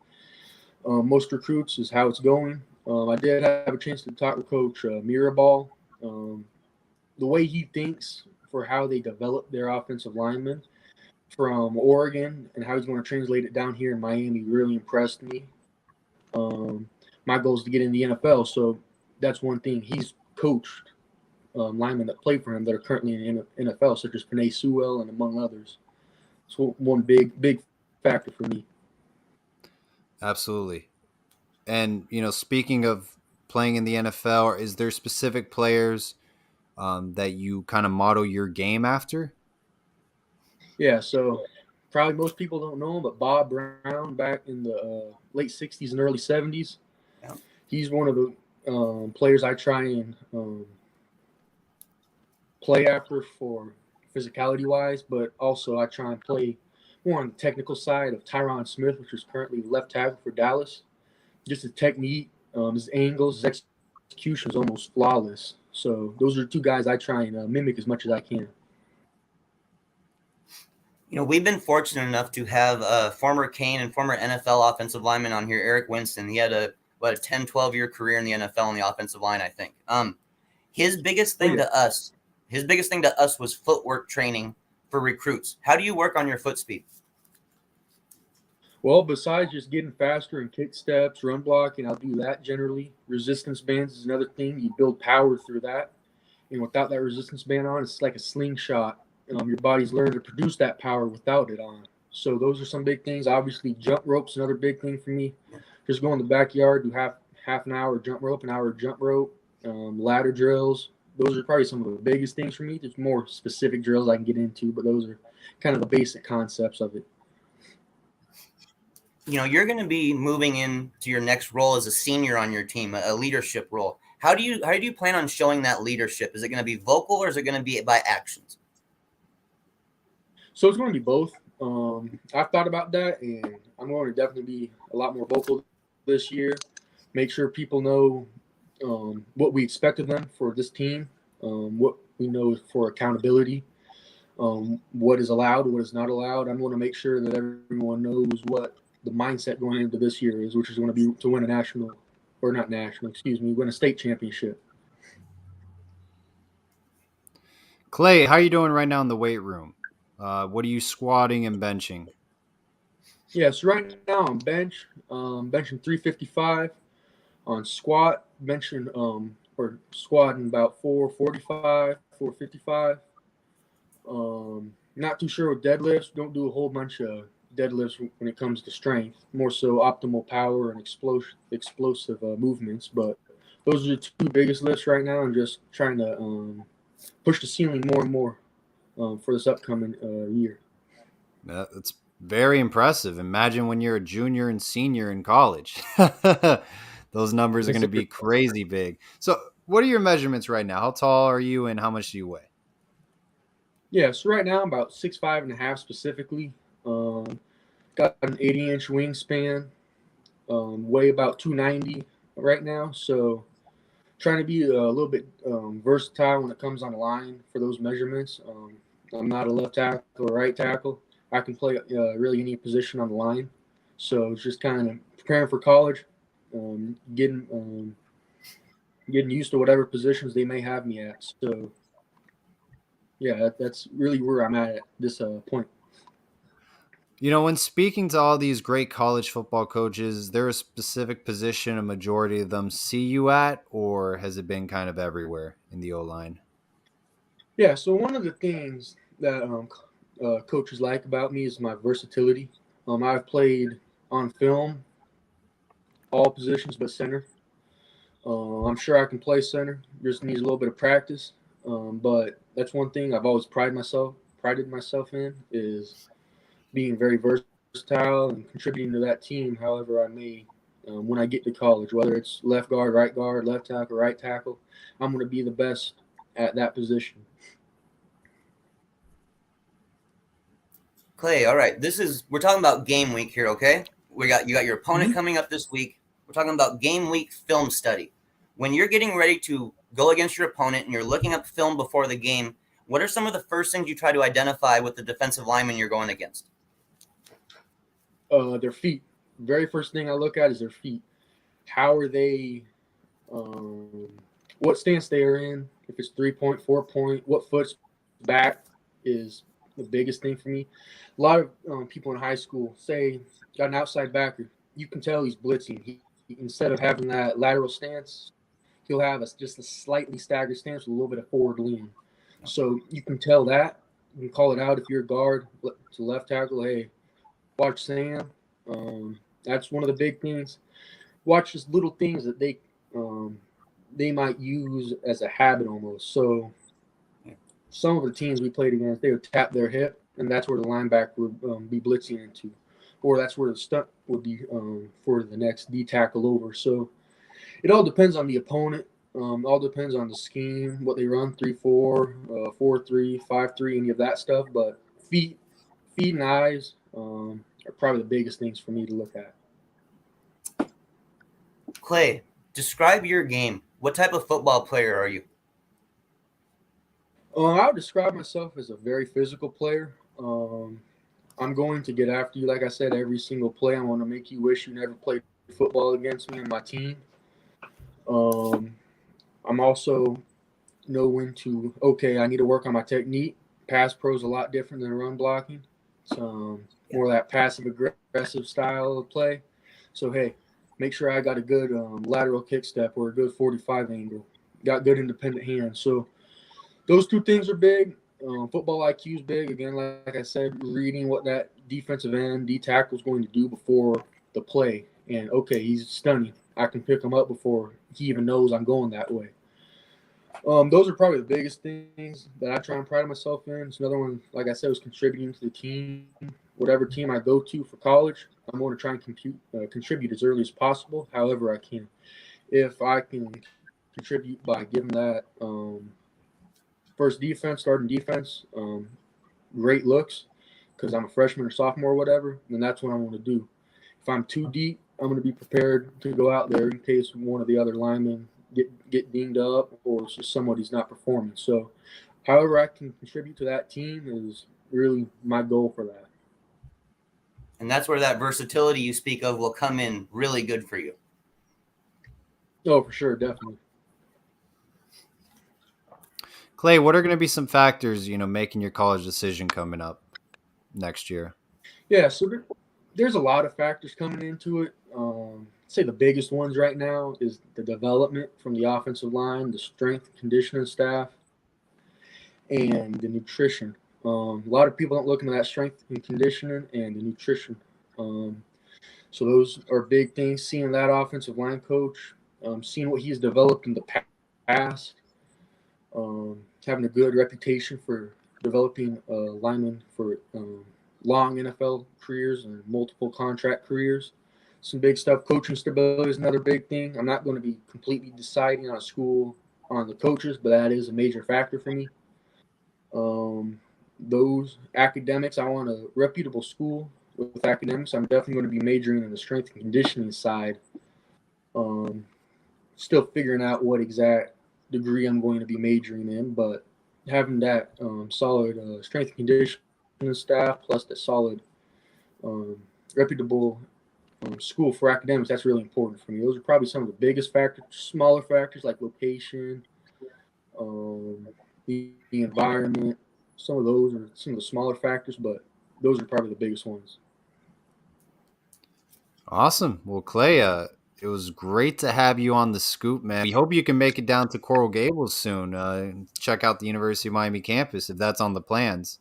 Speaker 5: most recruits is how it's going. I did have a chance to talk with Coach Mirabal. The way he thinks for how they develop their offensive linemen from Oregon and how he's going to translate it down here in Miami really impressed me. My goal is to get in the NFL, so that's one thing. He's coached linemen that play for him that are currently in the NFL, such as Penei Sewell and among others. So one big factor for me.
Speaker 1: Absolutely. And, speaking of playing in the NFL, is there specific players that you kind of model your game after?
Speaker 5: Yeah, so probably most people don't know him, but Bob Brown back in the late 60s and early 70s,
Speaker 2: yeah.
Speaker 5: He's one of the players I try and play after for physicality-wise, but also I try and play more on the technical side of Tyron Smith, which is currently left tackle for Dallas. Just his technique, his angles, his execution is almost flawless. So those are two guys I try and mimic as much as I can.
Speaker 2: We've been fortunate enough to have former Kane and former NFL offensive lineman on here, Eric Winston. He had a 10, 12-year career in the NFL on the offensive line, I think. His biggest thing to us was footwork training for recruits. How do you work on your foot speed?
Speaker 5: Well, besides just getting faster and kick steps, run blocking, I'll do that generally. Resistance bands is another thing. You build power through that. And without that resistance band on, it's like a slingshot. Your body's learned to produce that power without it on. So those are some big things. Obviously, jump rope's another big thing for me. Just go in the backyard, do half an hour jump rope, an hour jump rope, ladder drills. Those are probably some of the biggest things for me. There's more specific drills I can get into, but those are kind of the basic concepts of it.
Speaker 2: You're going to be moving into your next role as a senior on your team, a leadership role. How do you plan on showing that leadership? Is it going to be vocal or is it going to be by actions?
Speaker 5: So it's going to be both. I've thought about that, and I'm going to definitely be a lot more vocal this year. Make sure people know what we expect of them for this team, what we know for accountability, what is allowed, what is not allowed. I'm going to make sure that everyone knows what the mindset going into this year is, which is going to be to win win a state championship.
Speaker 1: Clay, how are you doing right now in the weight room? What are you squatting and benching?
Speaker 5: Yeah, so right now I'm benching 355. On squat, benching or squatting about 445, 455. Not too sure with deadlifts. Don't do a whole bunch of deadlifts when it comes to strength. More so optimal power and explosive movements. But those are the two biggest lifts right now, and just trying to push the ceiling more and more for this upcoming year.
Speaker 1: That's very impressive. Imagine when you're a junior and senior in college. Those numbers are going to be crazy big. So, what are your measurements right now? How tall are you and how much do you weigh?
Speaker 5: Yeah, so right now I'm about 6'5.5" specifically. Got an 80-inch wingspan. Weigh about 290 right now. So trying to be a little bit versatile when it comes on the line for those measurements. I'm not a left tackle or right tackle. I can play really any position on the line. So it's just kind of preparing for college, getting used to whatever positions they may have me at. So yeah, that's really where I'm at this point.
Speaker 1: You know, when speaking to all these great college football coaches, is there a specific position a majority of them see you at, or has it been kind of everywhere in the O-line?
Speaker 5: Yeah, so one of the things that coaches like about me is my versatility. I've played on film all positions but center. I'm sure I can play center. Just needs a little bit of practice. But that's one thing I've always prided myself in is being very versatile and contributing to that team however I may when I get to college, whether it's left guard, left tackle, right tackle. I'm going to be the best at that position.
Speaker 2: Clay, all right. We're talking about game week here, okay? You got your opponent coming up this week. We're talking about game week film study. When you're getting ready to go against your opponent and you're looking up film before the game, what are some of the first things you try to identify with the defensive lineman you're going against?
Speaker 5: Their feet. Very first thing I look at is their feet. How are they? What stance they are in? If it's 3-point, 4-point, what foot's back is the biggest thing for me. A lot of people in high school say got an outside backer. You can tell he's blitzing. He instead of having that lateral stance, he'll have just a slightly staggered stance with a little bit of forward lean. So you can tell that. You can call it out if you're a guard to left tackle. Hey, watch Sam. That's one of the big things. Watch just little things that they might use as a habit almost. So some of the teams we played against, they would tap their hip, and that's where the linebacker would be blitzing into, or that's where the stunt would be for the next D tackle over. So it all depends on the opponent. All depends on the scheme, what they run, 3-4, 4-3, 5-3, any of that stuff. But feet and eyes are probably the biggest things for me to look at.
Speaker 2: Clay, describe your game. What type of football player are you?
Speaker 5: I would describe myself as a very physical player. I'm going to get after you, like I said, every single play. I want to make you wish you never played football against me and my team. I'm also know when to, I need to work on my technique. Pass pro is a lot different than run blocking. It's more of that passive aggressive style of play. So, hey, make sure I got a good lateral kick step or a good 45 angle. Got good independent hands. So those two things are big. Football IQ is big. Again, like I said, reading what that defensive end, D tackle is going to do before the play. And, he's stunning. I can pick him up before he even knows I'm going that way. Those are probably the biggest things that I try and pride myself in. It's another one, like I said, was contributing to the team. Whatever team I go to for college, I'm going to try and contribute as early as possible, however I can. If I can contribute by giving that starting defense, great looks, because I'm a freshman or sophomore or whatever, then that's what I want to do. If I'm too deep, I'm going to be prepared to go out there in case one of the other linemen get dinged up or it's just somebody's not performing. So however I can contribute to that team is really my goal for that.
Speaker 2: And that's where that versatility you speak of will come in really good for you.
Speaker 5: Oh, for sure, definitely.
Speaker 1: Clay, what are going to be some factors, making your college decision coming up next year?
Speaker 5: Yeah, so there's a lot of factors coming into it. Say the biggest ones right now is the development from the offensive line, the strength and conditioning staff, and the nutrition. A lot of people don't look into that strength and conditioning and the nutrition. So those are big things. Seeing that offensive line coach seeing what he's developed in the past, having a good reputation for developing linemen for long NFL careers and multiple contract careers. Some big stuff. Coaching stability is another big thing. I'm not going to be completely deciding on a school on the coaches, but that is a major factor for me. Those academics, I want a reputable school with academics. I'm definitely going to be majoring in the strength and conditioning side. Still figuring out what exact degree I'm going to be majoring in, but having that solid strength and conditioning staff plus the solid reputable school for academics, that's really important for me. Those are probably some of the biggest factors. Smaller factors like location, the environment. Some of those are some of the smaller factors, but those are probably the biggest ones.
Speaker 1: Awesome. Well, Clay, it was great to have you on the scoop, man. We hope you can make it down to Coral Gables soon. Check out the University of Miami campus if that's on the plans.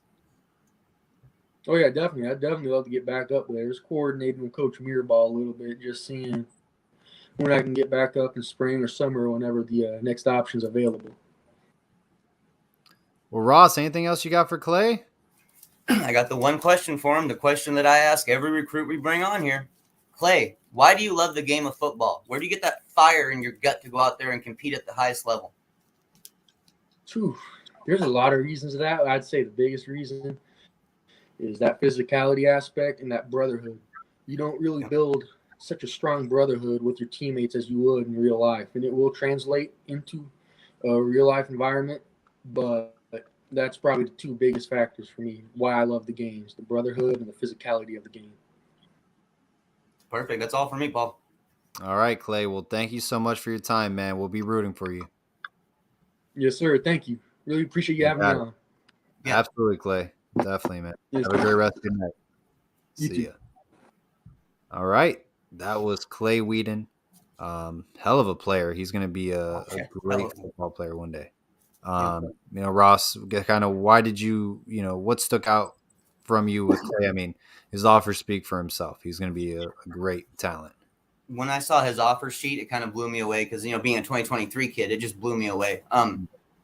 Speaker 5: Oh yeah, definitely. I'd definitely love to get back up there. Just coordinating with Coach Mirabal a little bit, just seeing when I can get back up in spring or summer or whenever the next option's available.
Speaker 1: Well, Ross, anything else you got for Clay?
Speaker 2: I got the one question for him, the question that I ask every recruit we bring on here. Clay, why do you love the game of football? Where do you get that fire in your gut to go out there and compete at the highest level?
Speaker 5: There's a lot of reasons to that. I'd say the biggest reason is that physicality aspect and that brotherhood. You don't really build such a strong brotherhood with your teammates as you would in real life, and it will translate into a real life environment, but that's probably the two biggest factors for me why I love the games, the brotherhood and the physicality of the game.
Speaker 2: Perfect. That's all for me, Paul.
Speaker 1: All right, Clay. Well, thank you so much for your time, man. We'll be rooting for you.
Speaker 5: Yes, sir. Thank you. Really appreciate you having me on.
Speaker 2: Yeah.
Speaker 1: Absolutely, Clay. Definitely, man.
Speaker 5: Yes,
Speaker 1: Have a great rest of your night.
Speaker 5: You
Speaker 1: See
Speaker 5: too.
Speaker 1: ya. All right. That was Clay Whedon. Hell of a player. He's going to be a great football player one day. Ross, kind of why did you, what stuck out from you with Clay? I mean, his offers speak for himself. He's going to be a great talent.
Speaker 2: When I saw his offer sheet, it kind of blew me away because, being a 2023 kid, it just blew me away.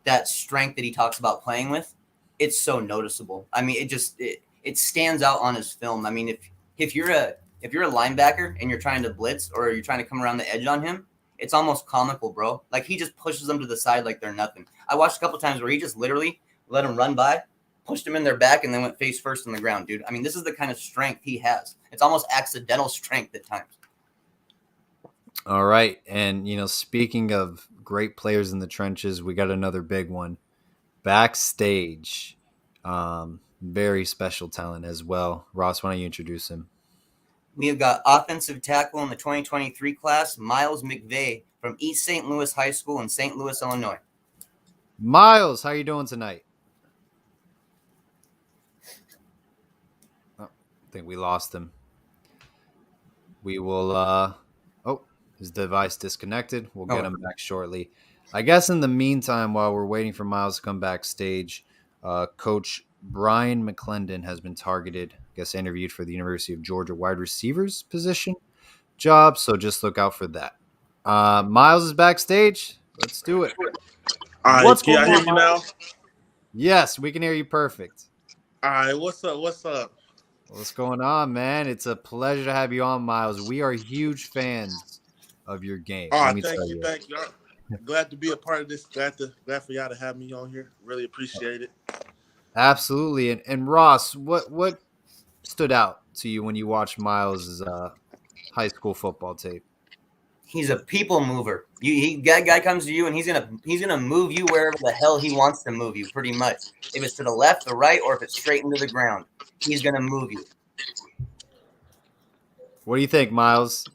Speaker 2: That strength that he talks about playing with, it's so noticeable. I mean, it stands out on his film. I mean, if you're a linebacker and you're trying to blitz or you're trying to come around the edge on him, it's almost comical, bro. Like, he just pushes them to the side like they're nothing. I watched a couple times where he just literally let them run by, pushed them in their back, and then went face first on the ground, dude. I mean, this is the kind of strength he has. It's almost accidental strength at times.
Speaker 1: All right. And, speaking of great players in the trenches, we got another big one. Backstage. Very special talent as well. Ross, why don't you introduce him?
Speaker 2: We have got offensive tackle in the 2023 class, Miles McVay from East St. Louis High School in St. Louis, Illinois.
Speaker 1: Miles, how are you doing tonight? Oh, I think we lost him. We will his device disconnected. We'll get him back shortly. I guess in the meantime, while we're waiting for Miles to come backstage, Coach Brian McClendon has been targeted, interviewed for the University of Georgia wide receivers position job. So just look out for that. Miles is backstage. Let's do it.
Speaker 6: All right, can y'all hear me now?
Speaker 1: Yes, we can hear you perfect.
Speaker 6: All right, what's up?
Speaker 1: What's going on, man? It's a pleasure to have you on, Miles. We are huge fans of your game.
Speaker 6: Thank you. I'm glad to be a part of this. Glad for y'all to have me on here. Really appreciate it.
Speaker 1: Absolutely. And Ross, what stood out to you when you watched Miles' high school football tape?
Speaker 2: He's a people mover. Guy comes to you and he's gonna move you wherever the hell he wants to move you, pretty much. If it's to the left, the right, or if it's straight into the ground, he's gonna move you.
Speaker 1: What do you think, Miles?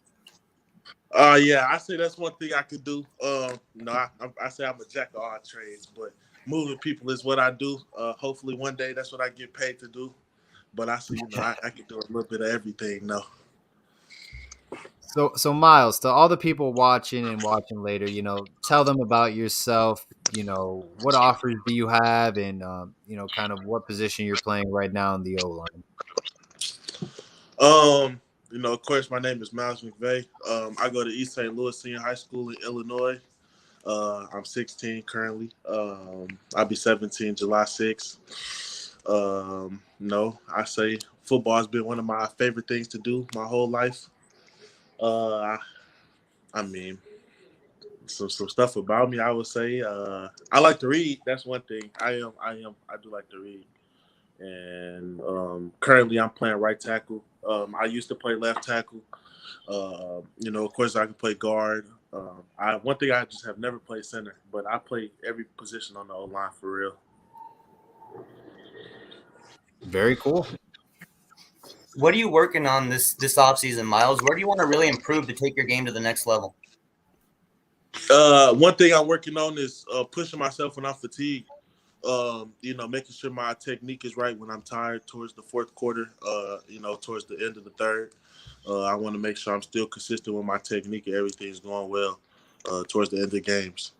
Speaker 6: Yeah, I say that's one thing I could do. I say I'm a jack of all trades, but moving people is what I do. Hopefully one day that's what I get paid to do. But I see, I can do a little bit of everything now.
Speaker 1: So Miles, to all the people watching and watching later, tell them about yourself. What offers do you have, and kind of what position you're playing right now in the O-line.
Speaker 6: of course, my name is Miles McVeigh. I go to East St. Louis Senior High School in Illinois. I'm 16 currently. I'll be 17 July 6th. No, I say football has been one of my favorite things to do my whole life. I mean, some stuff about me, I would say. I like to read. That's one thing. I do like to read. And currently I'm playing right tackle. I used to play left tackle. Of course I can play guard. One thing I just have never played center, but I play every position on the O line for real.
Speaker 1: Very cool.
Speaker 2: What are you working on this offseason, Miles? Where do you want to really improve to take your game to the next level?
Speaker 6: One thing I'm working on is pushing myself when I'm fatigued. Making sure my technique is right when I'm tired towards the fourth quarter, towards the end of the third. I want to make sure I'm still consistent with my technique and everything's going well towards the end of the games.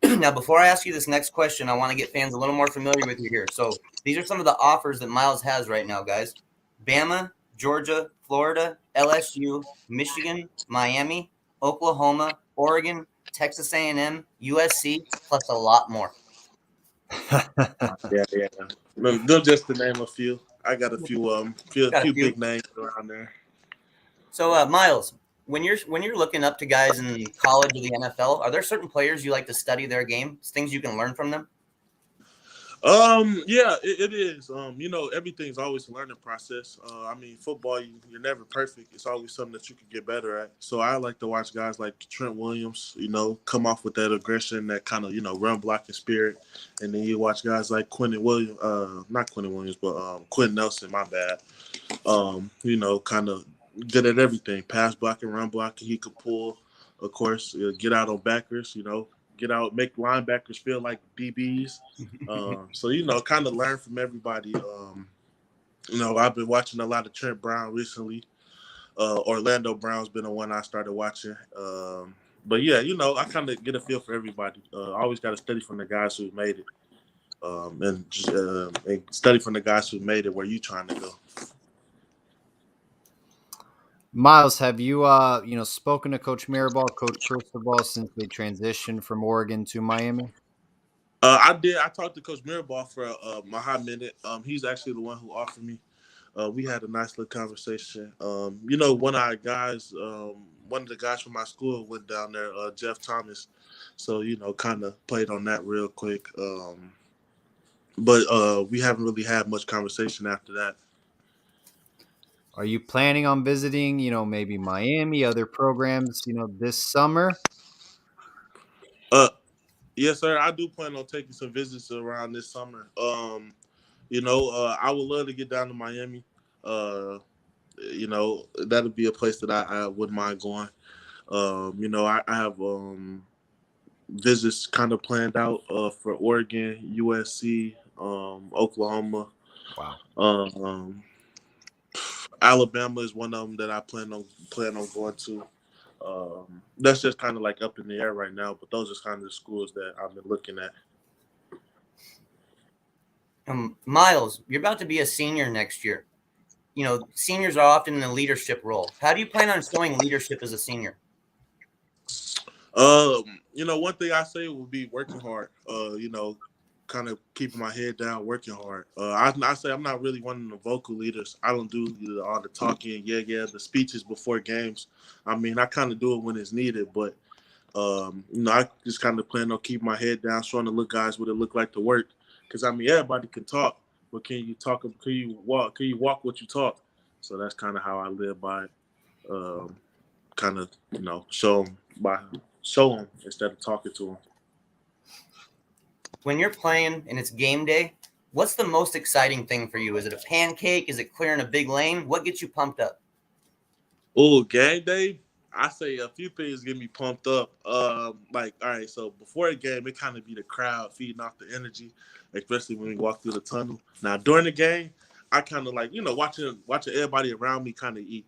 Speaker 2: Now, before I ask you this next question, I want to get fans a little more familiar with you here. So these are some of the offers that Miles has right now, guys. Bama, Georgia, Florida, LSU, Michigan, Miami, Oklahoma, Oregon, Texas A&M, USC, plus a lot more.
Speaker 6: Yeah. Them just to name a few. I got a few big names around there.
Speaker 2: So, Miles, when you're looking up to guys in college or the NFL, are there certain players you like to study their game? Things you can learn from them?
Speaker 6: Yeah, it is. Everything's always a learning process. Football, you're never perfect. It's always something that you can get better at. So I like to watch guys like Trent Williams, come off with that aggression, that kind of, run blocking spirit. And then you watch guys like Quentin Nelson, my bad. Kind of good at everything. Pass blocking, run blocking, he could pull, of course, get out on backers, get out, make linebackers feel like DBs. So, kind of learn from everybody. I've been watching a lot of Trent Brown recently. Orlando Brown's been the one I started watching. But yeah, I kind of get a feel for everybody. I always got to study from the guys who made it. And study from the guys who made it where you trying to go.
Speaker 1: Miles, have you spoken to Coach Mirabal, Coach Cristobal since they transitioned from Oregon to Miami?
Speaker 6: I did. I talked to Coach Mirabal for a hot minute. He's actually the one who offered me. We had a nice little conversation. One of the guys from my school went down there, Jeff Thomas. So, kind of played on that real quick. But we haven't really had much conversation after that.
Speaker 1: Are you planning on visiting, maybe Miami, other programs, this summer?
Speaker 6: Yes, sir. I do plan on taking some visits around this summer. I would love to get down to Miami. That'll be a place that I wouldn't mind going. I have visits kind of planned out for Oregon, USC, Oklahoma.
Speaker 1: Wow.
Speaker 6: Alabama is one of them that I plan on going to. That's just kind of like up in the air right now, but those are kind of the schools that I've been looking at.
Speaker 2: Miles, you're about to be a senior next year. Seniors are often in a leadership role. How do you plan on showing leadership as a senior?
Speaker 6: One thing I say would be working hard. Kind of keeping my head down, working hard. I say I'm not really one of the vocal leaders. I don't do all the talking, the speeches before games. I kind of do it when it's needed, but I just kind of plan on keeping my head down, showing the little guys what it look like to work. Because everybody can talk, but can you talk? Can you walk? Can you walk what you talk? So that's kind of how I live by it. Kind of show them instead of talking to them.
Speaker 2: When you're playing and it's game day, what's the most exciting thing for you? Is it a pancake? Is it clearing a big lane? What gets you pumped up?
Speaker 6: Oh, game day. I say a few things get me pumped up. All right, so before the game, it kind of be the crowd feeding off the energy, especially when we walk through the tunnel. Now, during the game, I kind of like, watching everybody around me kind of eat.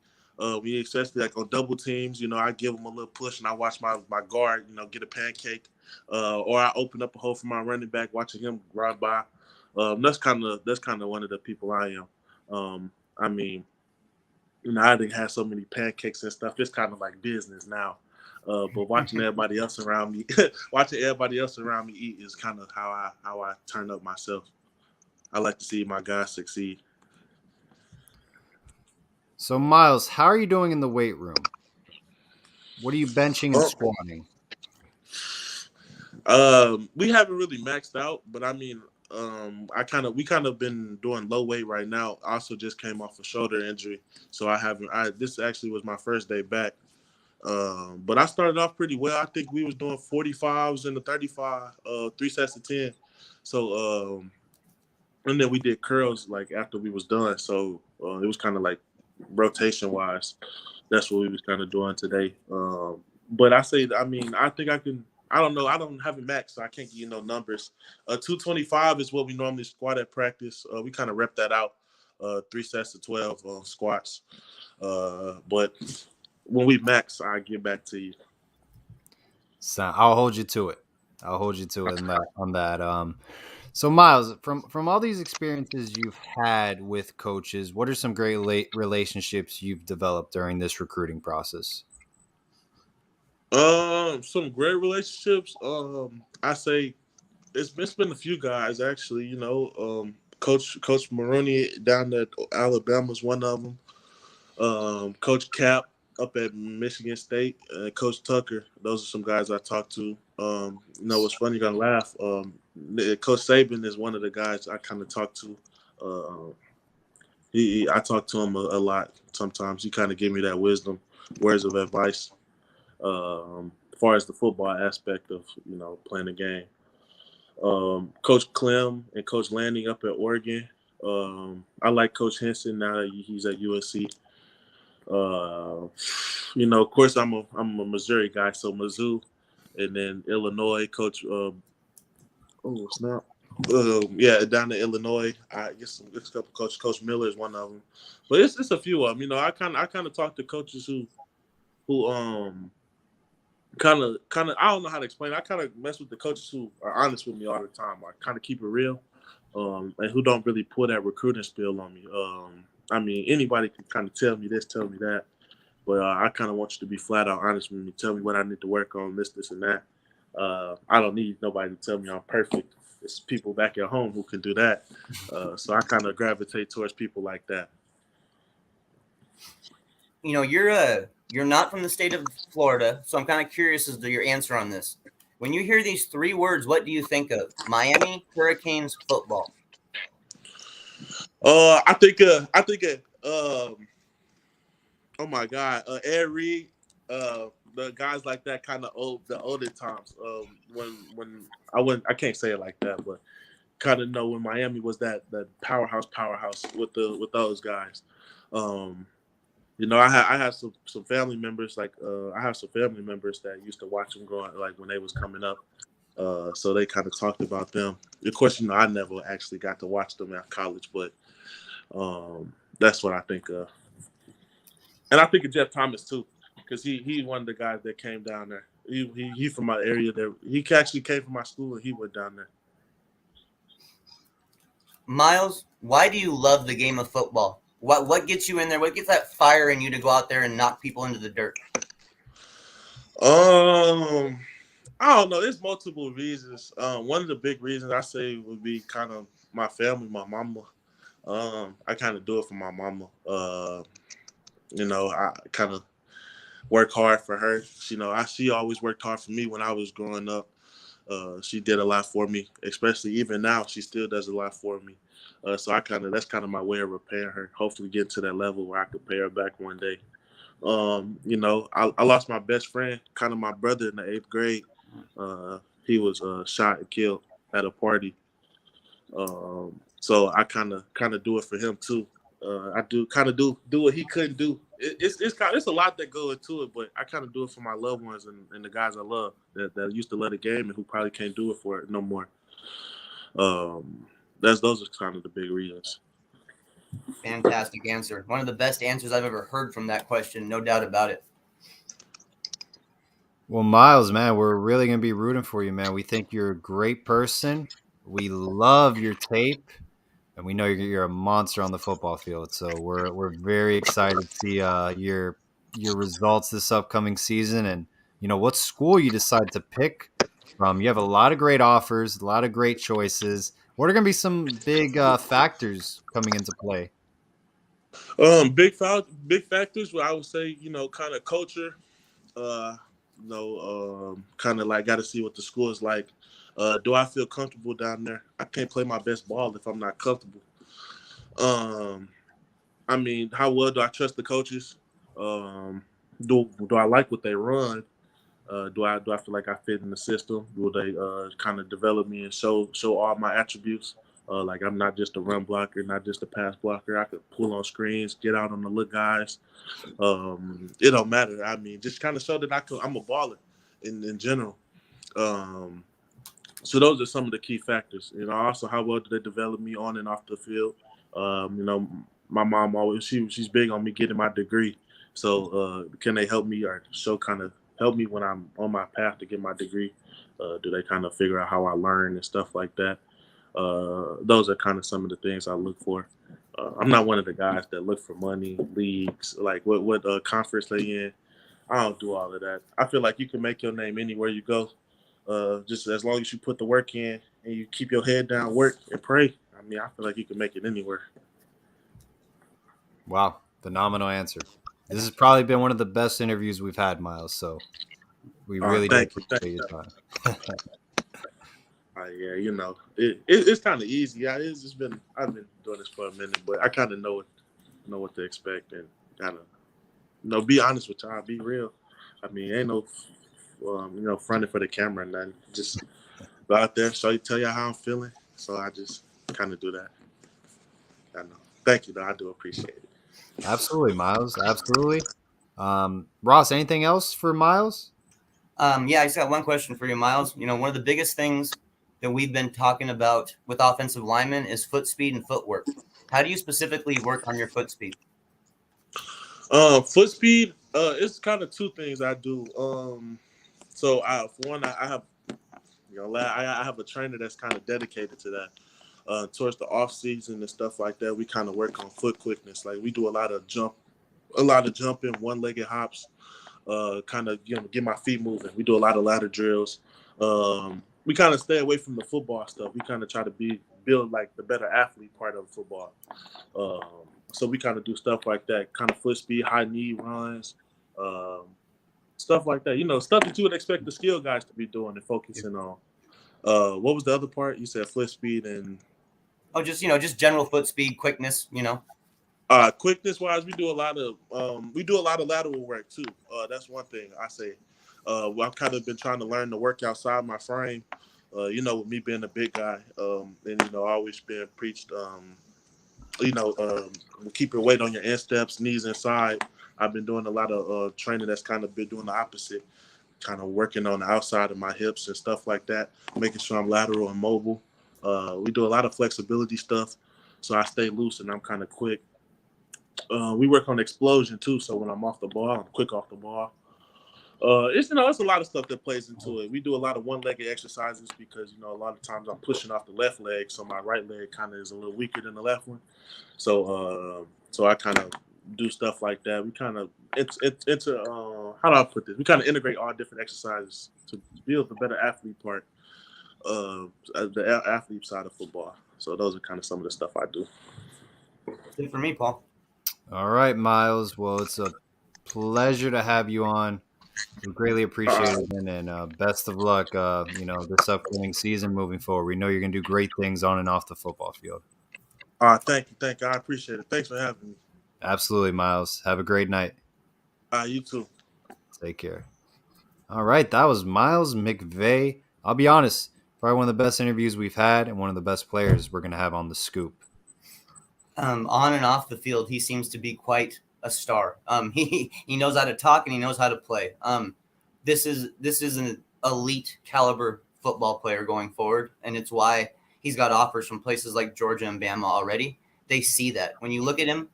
Speaker 6: We especially like on double teams, I give them a little push and I watch my guard, get a pancake. Or I open up a hole for my running back, watching him run by. That's kind of one of the people I am. I didn't have so many pancakes and stuff. It's kind of like business now. But watching everybody else around me, eat is kind of how I turn up myself. I like to see my guys succeed.
Speaker 1: So, Miles, how are you doing in the weight room? What are you benching and squatting?
Speaker 6: We haven't really maxed out, but I mean, we kind of been doing low weight right now. I also just came off a shoulder injury, so this actually was my first day back. But I started off pretty well. I think we was doing 45s and the 35, 3 sets of 10. So, and then we did curls like after we was done. So it was kind of like rotation wise. That's what we was kind of doing today. But I think I can. I don't know. I haven't maxed, so I can't give you no numbers. 225 is what we normally squat at practice. We kind of rep that out. 3 sets of 12 squats. But when we max, I get back to you.
Speaker 1: So I'll hold you to it. On that. So Miles, from all these experiences you've had with coaches, what are some great relationships you've developed during this recruiting process?
Speaker 6: Some great relationships. I say it's been a few guys actually. Coach Maroney down at Alabama is one of them. Coach Cap up at Michigan State, Coach Tucker. Those are some guys I talked to. What's funny? You're gonna laugh. Coach Saban is one of the guys I kind of talk to. I talk to him a lot. Sometimes he kind of give me that wisdom, words of advice. As far as the football aspect of playing the game. Coach Clem and Coach Lanning up at Oregon. I like Coach Henson now that he's at USC. Of course, I'm a Missouri guy, so Mizzou, and then Illinois Coach. Down to Illinois. I guess a couple coaches. Coach Miller is one of them, but it's a few of them. I kind of talk to coaches who kind of I don't know how to explain it. I kind of mess with the coaches who are honest with me all the time. I kind of keep it real, and who don't really pull that recruiting spiel on me. Anybody can kind of tell me this, tell me that, but I kind of want you to be flat out honest with me. Tell me what I need to work on, this, and that. I don't need nobody to tell me I'm perfect. It's people back at home who can do that. So I kind of gravitate towards people like that.
Speaker 2: You're not from the state of Florida, so I'm kind of curious as to your answer on this. When you hear these 3 words, what do you think of? Miami Hurricanes football.
Speaker 6: I think oh my God, Ed Reed, the guys like that kind of the older times. When I can't say it like that, but kind of know when Miami was that powerhouse with those guys. I have some family members I have some family members that used to watch them growing like when they was coming up. So they kind of talked about them. Of course, I never actually got to watch them at college, but that's what I think of. And I think of Jeff Thomas too, because he one of the guys that came down there. He from my area there. He actually came from my school and he went down there.
Speaker 2: Miles, why do you love the game of football? What gets you in there? What gets that fire in you to go out there and knock people into the dirt?
Speaker 6: I don't know. There's multiple reasons. One of the big reasons I say would be kind of my family, my mama. I kind of do it for my mama. I kind of work hard for her. She always worked hard for me when I was growing up. She did a lot for me, especially even now. She still does a lot for me. So that's kind of my way of repaying her. Hopefully, get to that level where I could pay her back one day. I lost my best friend, kind of my brother in the 8th grade. He was shot and killed at a party. So I kind of do it for him too. I do what he couldn't do. It's a lot that go into it, but I kind of do it for my loved ones and the guys I love that used to love the game and who probably can't do it for it no more. Those are kind of the big reasons.
Speaker 2: Fantastic answer. One of the best answers I've ever heard from that question, no doubt about it.
Speaker 1: Well, Miles, man, we're really going to be rooting for you, man. We think you're a great person. We love your tape. and we know you're a monster on the football field. So we're very excited to see your results this upcoming season, and what school you decide to pick from. You have a lot of great offers, a lot of great choices. What are going to be some big factors coming into play?
Speaker 6: Big factors. Well, I would say kind of culture. Kind of like got to see what the school is like. Do I feel comfortable down there? I can't play my best ball if I'm not comfortable. I mean, how well do I trust the coaches? Do I like what they run? Do I feel like I fit in the system? Will they kind of develop me and show all my attributes? Like I'm not just a run blocker, not just a pass blocker. I could pull on screens, get out on the look guys. It don't matter. I mean, just kind of show that I'm a baller in general. So those are some of the key factors. Also how well do they develop me on and off the field? My mom always she's big on me getting my degree. So can they help me or help me when I'm on my path to get my degree? Do they kind of figure out how I learn and stuff like that? Those are kind of some of the things I look for. I'm not one of the guys that look for money, leagues, like what conference they in. I don't do all of that. I feel like you can make your name anywhere you go, just as long as you put the work in and you keep your head down, work and pray. I mean, I feel like you can make it anywhere.
Speaker 1: Wow, phenomenal answer. This has probably been one of the best interviews we've had, Miles. So we really do appreciate your time.
Speaker 6: Yeah, it's kind of easy. Yeah, I've been doing this for a minute, but I kind of know what to expect and kind of be honest with y'all, be real. I mean, ain't no fronting for the camera and nothing. Just go out there, tell y'all how I'm feeling. So I just kind of do that. I know. Thank you, though. I do appreciate it.
Speaker 1: Absolutely, Miles. Absolutely. Ross, anything else for Miles?
Speaker 2: Yeah, I just got one question for you, Miles. One of the biggest things that we've been talking about with offensive linemen is foot speed and footwork. How do you specifically work on your foot speed?
Speaker 6: Foot speed, it's kind of two things I do. So for one, I have, I have a trainer that's kind of dedicated to that. Towards the off season and stuff like that, we kind of work on foot quickness. Like we do a lot of jumping, one-legged hops. Kind of get my feet moving. We do a lot of ladder drills. We kind of stay away from the football stuff. We kind of try to build like the better athlete part of football. So we kind of do stuff like that, kind of foot speed, high knee runs, stuff like that. Stuff that you would expect the skill guys to be doing and focusing on. What was the other part? You said foot speed and
Speaker 2: just general foot speed, quickness.
Speaker 6: Quickness wise, we do a lot of lateral work too. That's one thing I say. I've kind of been trying to learn to work outside my frame. With me being a big guy, and always been preached. Keep your weight on your insteps, knees inside. I've been doing a lot of training that's kind of been doing the opposite, kind of working on the outside of my hips and stuff like that, making sure I'm lateral and mobile. We do a lot of flexibility stuff, so I stay loose and I'm kind of quick. We work on explosion too, so when I'm off the ball, I'm quick off the ball. It's a lot of stuff that plays into it. We do a lot of one-legged exercises because a lot of times I'm pushing off the left leg, so my right leg kind of is a little weaker than the left one. So I kind of do stuff like that. We kind of how do I put this? We kind of integrate all different exercises to build the better athlete part, the athlete side of football. So those are kind of some of the stuff I do.
Speaker 2: Good for me, Paul.
Speaker 1: All right, Miles. Well, it's a pleasure to have you on. We greatly appreciate it, and best of luck. This upcoming season moving forward. We know you're gonna do great things on and off the football field.
Speaker 6: Thank you. I appreciate it. Thanks for having me.
Speaker 1: Absolutely, Miles. Have a great night.
Speaker 6: You too.
Speaker 1: Take care. All right, that was Miles McVay. I'll be honest, probably one of the best interviews we've had, and one of the best players we're gonna have on the Scoop.
Speaker 2: On and off the field, he seems to be quite a star. He knows how to talk and he knows how to play. This is an elite caliber football player going forward, and it's why he's got offers from places like Georgia and Bama already. They see that. When you look at him,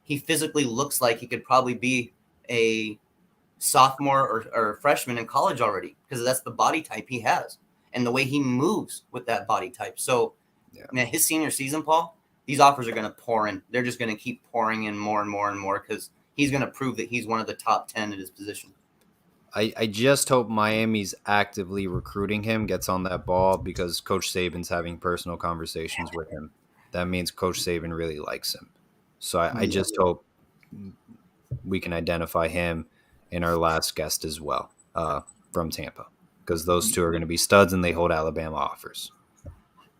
Speaker 2: he physically looks like he could probably be a sophomore or freshman in college already, because that's the body type he has and the way he moves with that body type. So, Man, his senior season, Paul, these offers are going to pour in. They're just going to keep pouring in more and more and more because he's going to prove that he's one of the top 10 at his position.
Speaker 1: I just hope Miami's actively recruiting him, gets on that ball, because Coach Saban's having personal conversations with him. That means Coach Saban really likes him. So I just hope we can identify him in our last guest as well from Tampa, because those two are going to be studs and they hold Alabama offers.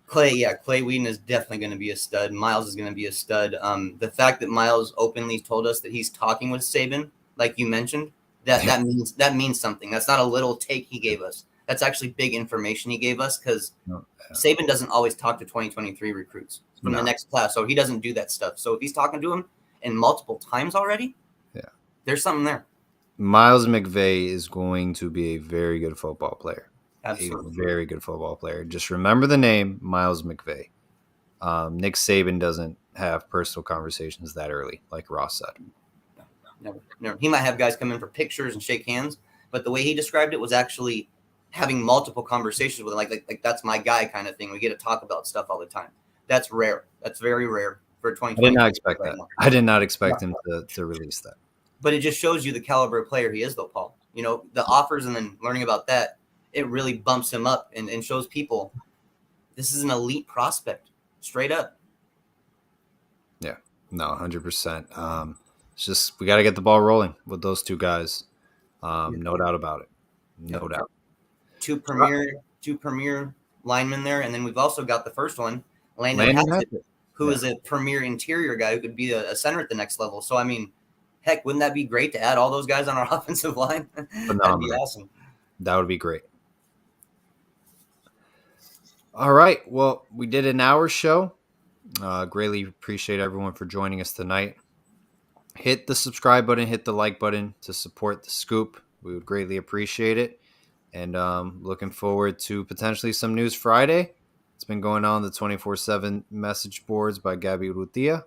Speaker 2: Clay Whedon is definitely going to be a stud. Miles is going to be a stud. The fact that Miles openly told us that he's talking with Saban, like you mentioned, that means something. That's not a little take he gave us. That's actually big information he gave us, because Saban doesn't always talk to 2023 recruits from the next class, so he doesn't do that stuff. So if he's talking to him in multiple times already, there's something there.
Speaker 1: Miles McVay is going to be a very good football player.
Speaker 2: Absolutely.
Speaker 1: A very good football player. Just remember the name, Miles McVay. Nick Saban doesn't have personal conversations that early, like Ross said.
Speaker 2: Never. He might have guys come in for pictures and shake hands, but the way he described it was actually having multiple conversations with him, like that's my guy kind of thing. We get to talk about stuff all the time. That's rare. That's very rare for 2020.
Speaker 1: I did not expect that. I did not expect him to release that.
Speaker 2: But it just shows you the caliber of player he is, though, Paul. You know, the offers and then learning about that, it really bumps him up and shows people this is an elite prospect, straight up.
Speaker 1: Yeah, no, 100%. It's just we got to get the ball rolling with those two guys. No doubt about it. No doubt.
Speaker 2: Two premier linemen there, and then we've also got the first one, Landon Hackett, who is a premier interior guy who could be a center at the next level. So, I mean, heck, wouldn't that be great to add all those guys on our offensive line? That'd be awesome.
Speaker 1: That would be great. All right. Well, we did an hour show. Greatly appreciate everyone for joining us tonight. Hit the subscribe button, hit the like button to support the scoop. We would greatly appreciate it. And looking forward to potentially some news Friday. It's been going on the 24/7 message boards by Gabby Urrutia.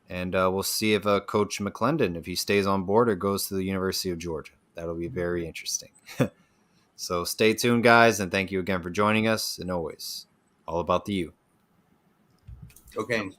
Speaker 1: And we'll see if Coach McClendon, if he stays on board or goes to the University of Georgia. That'll be very interesting. So stay tuned, guys, and thank you again for joining us. And always, all about the U.
Speaker 2: Okay.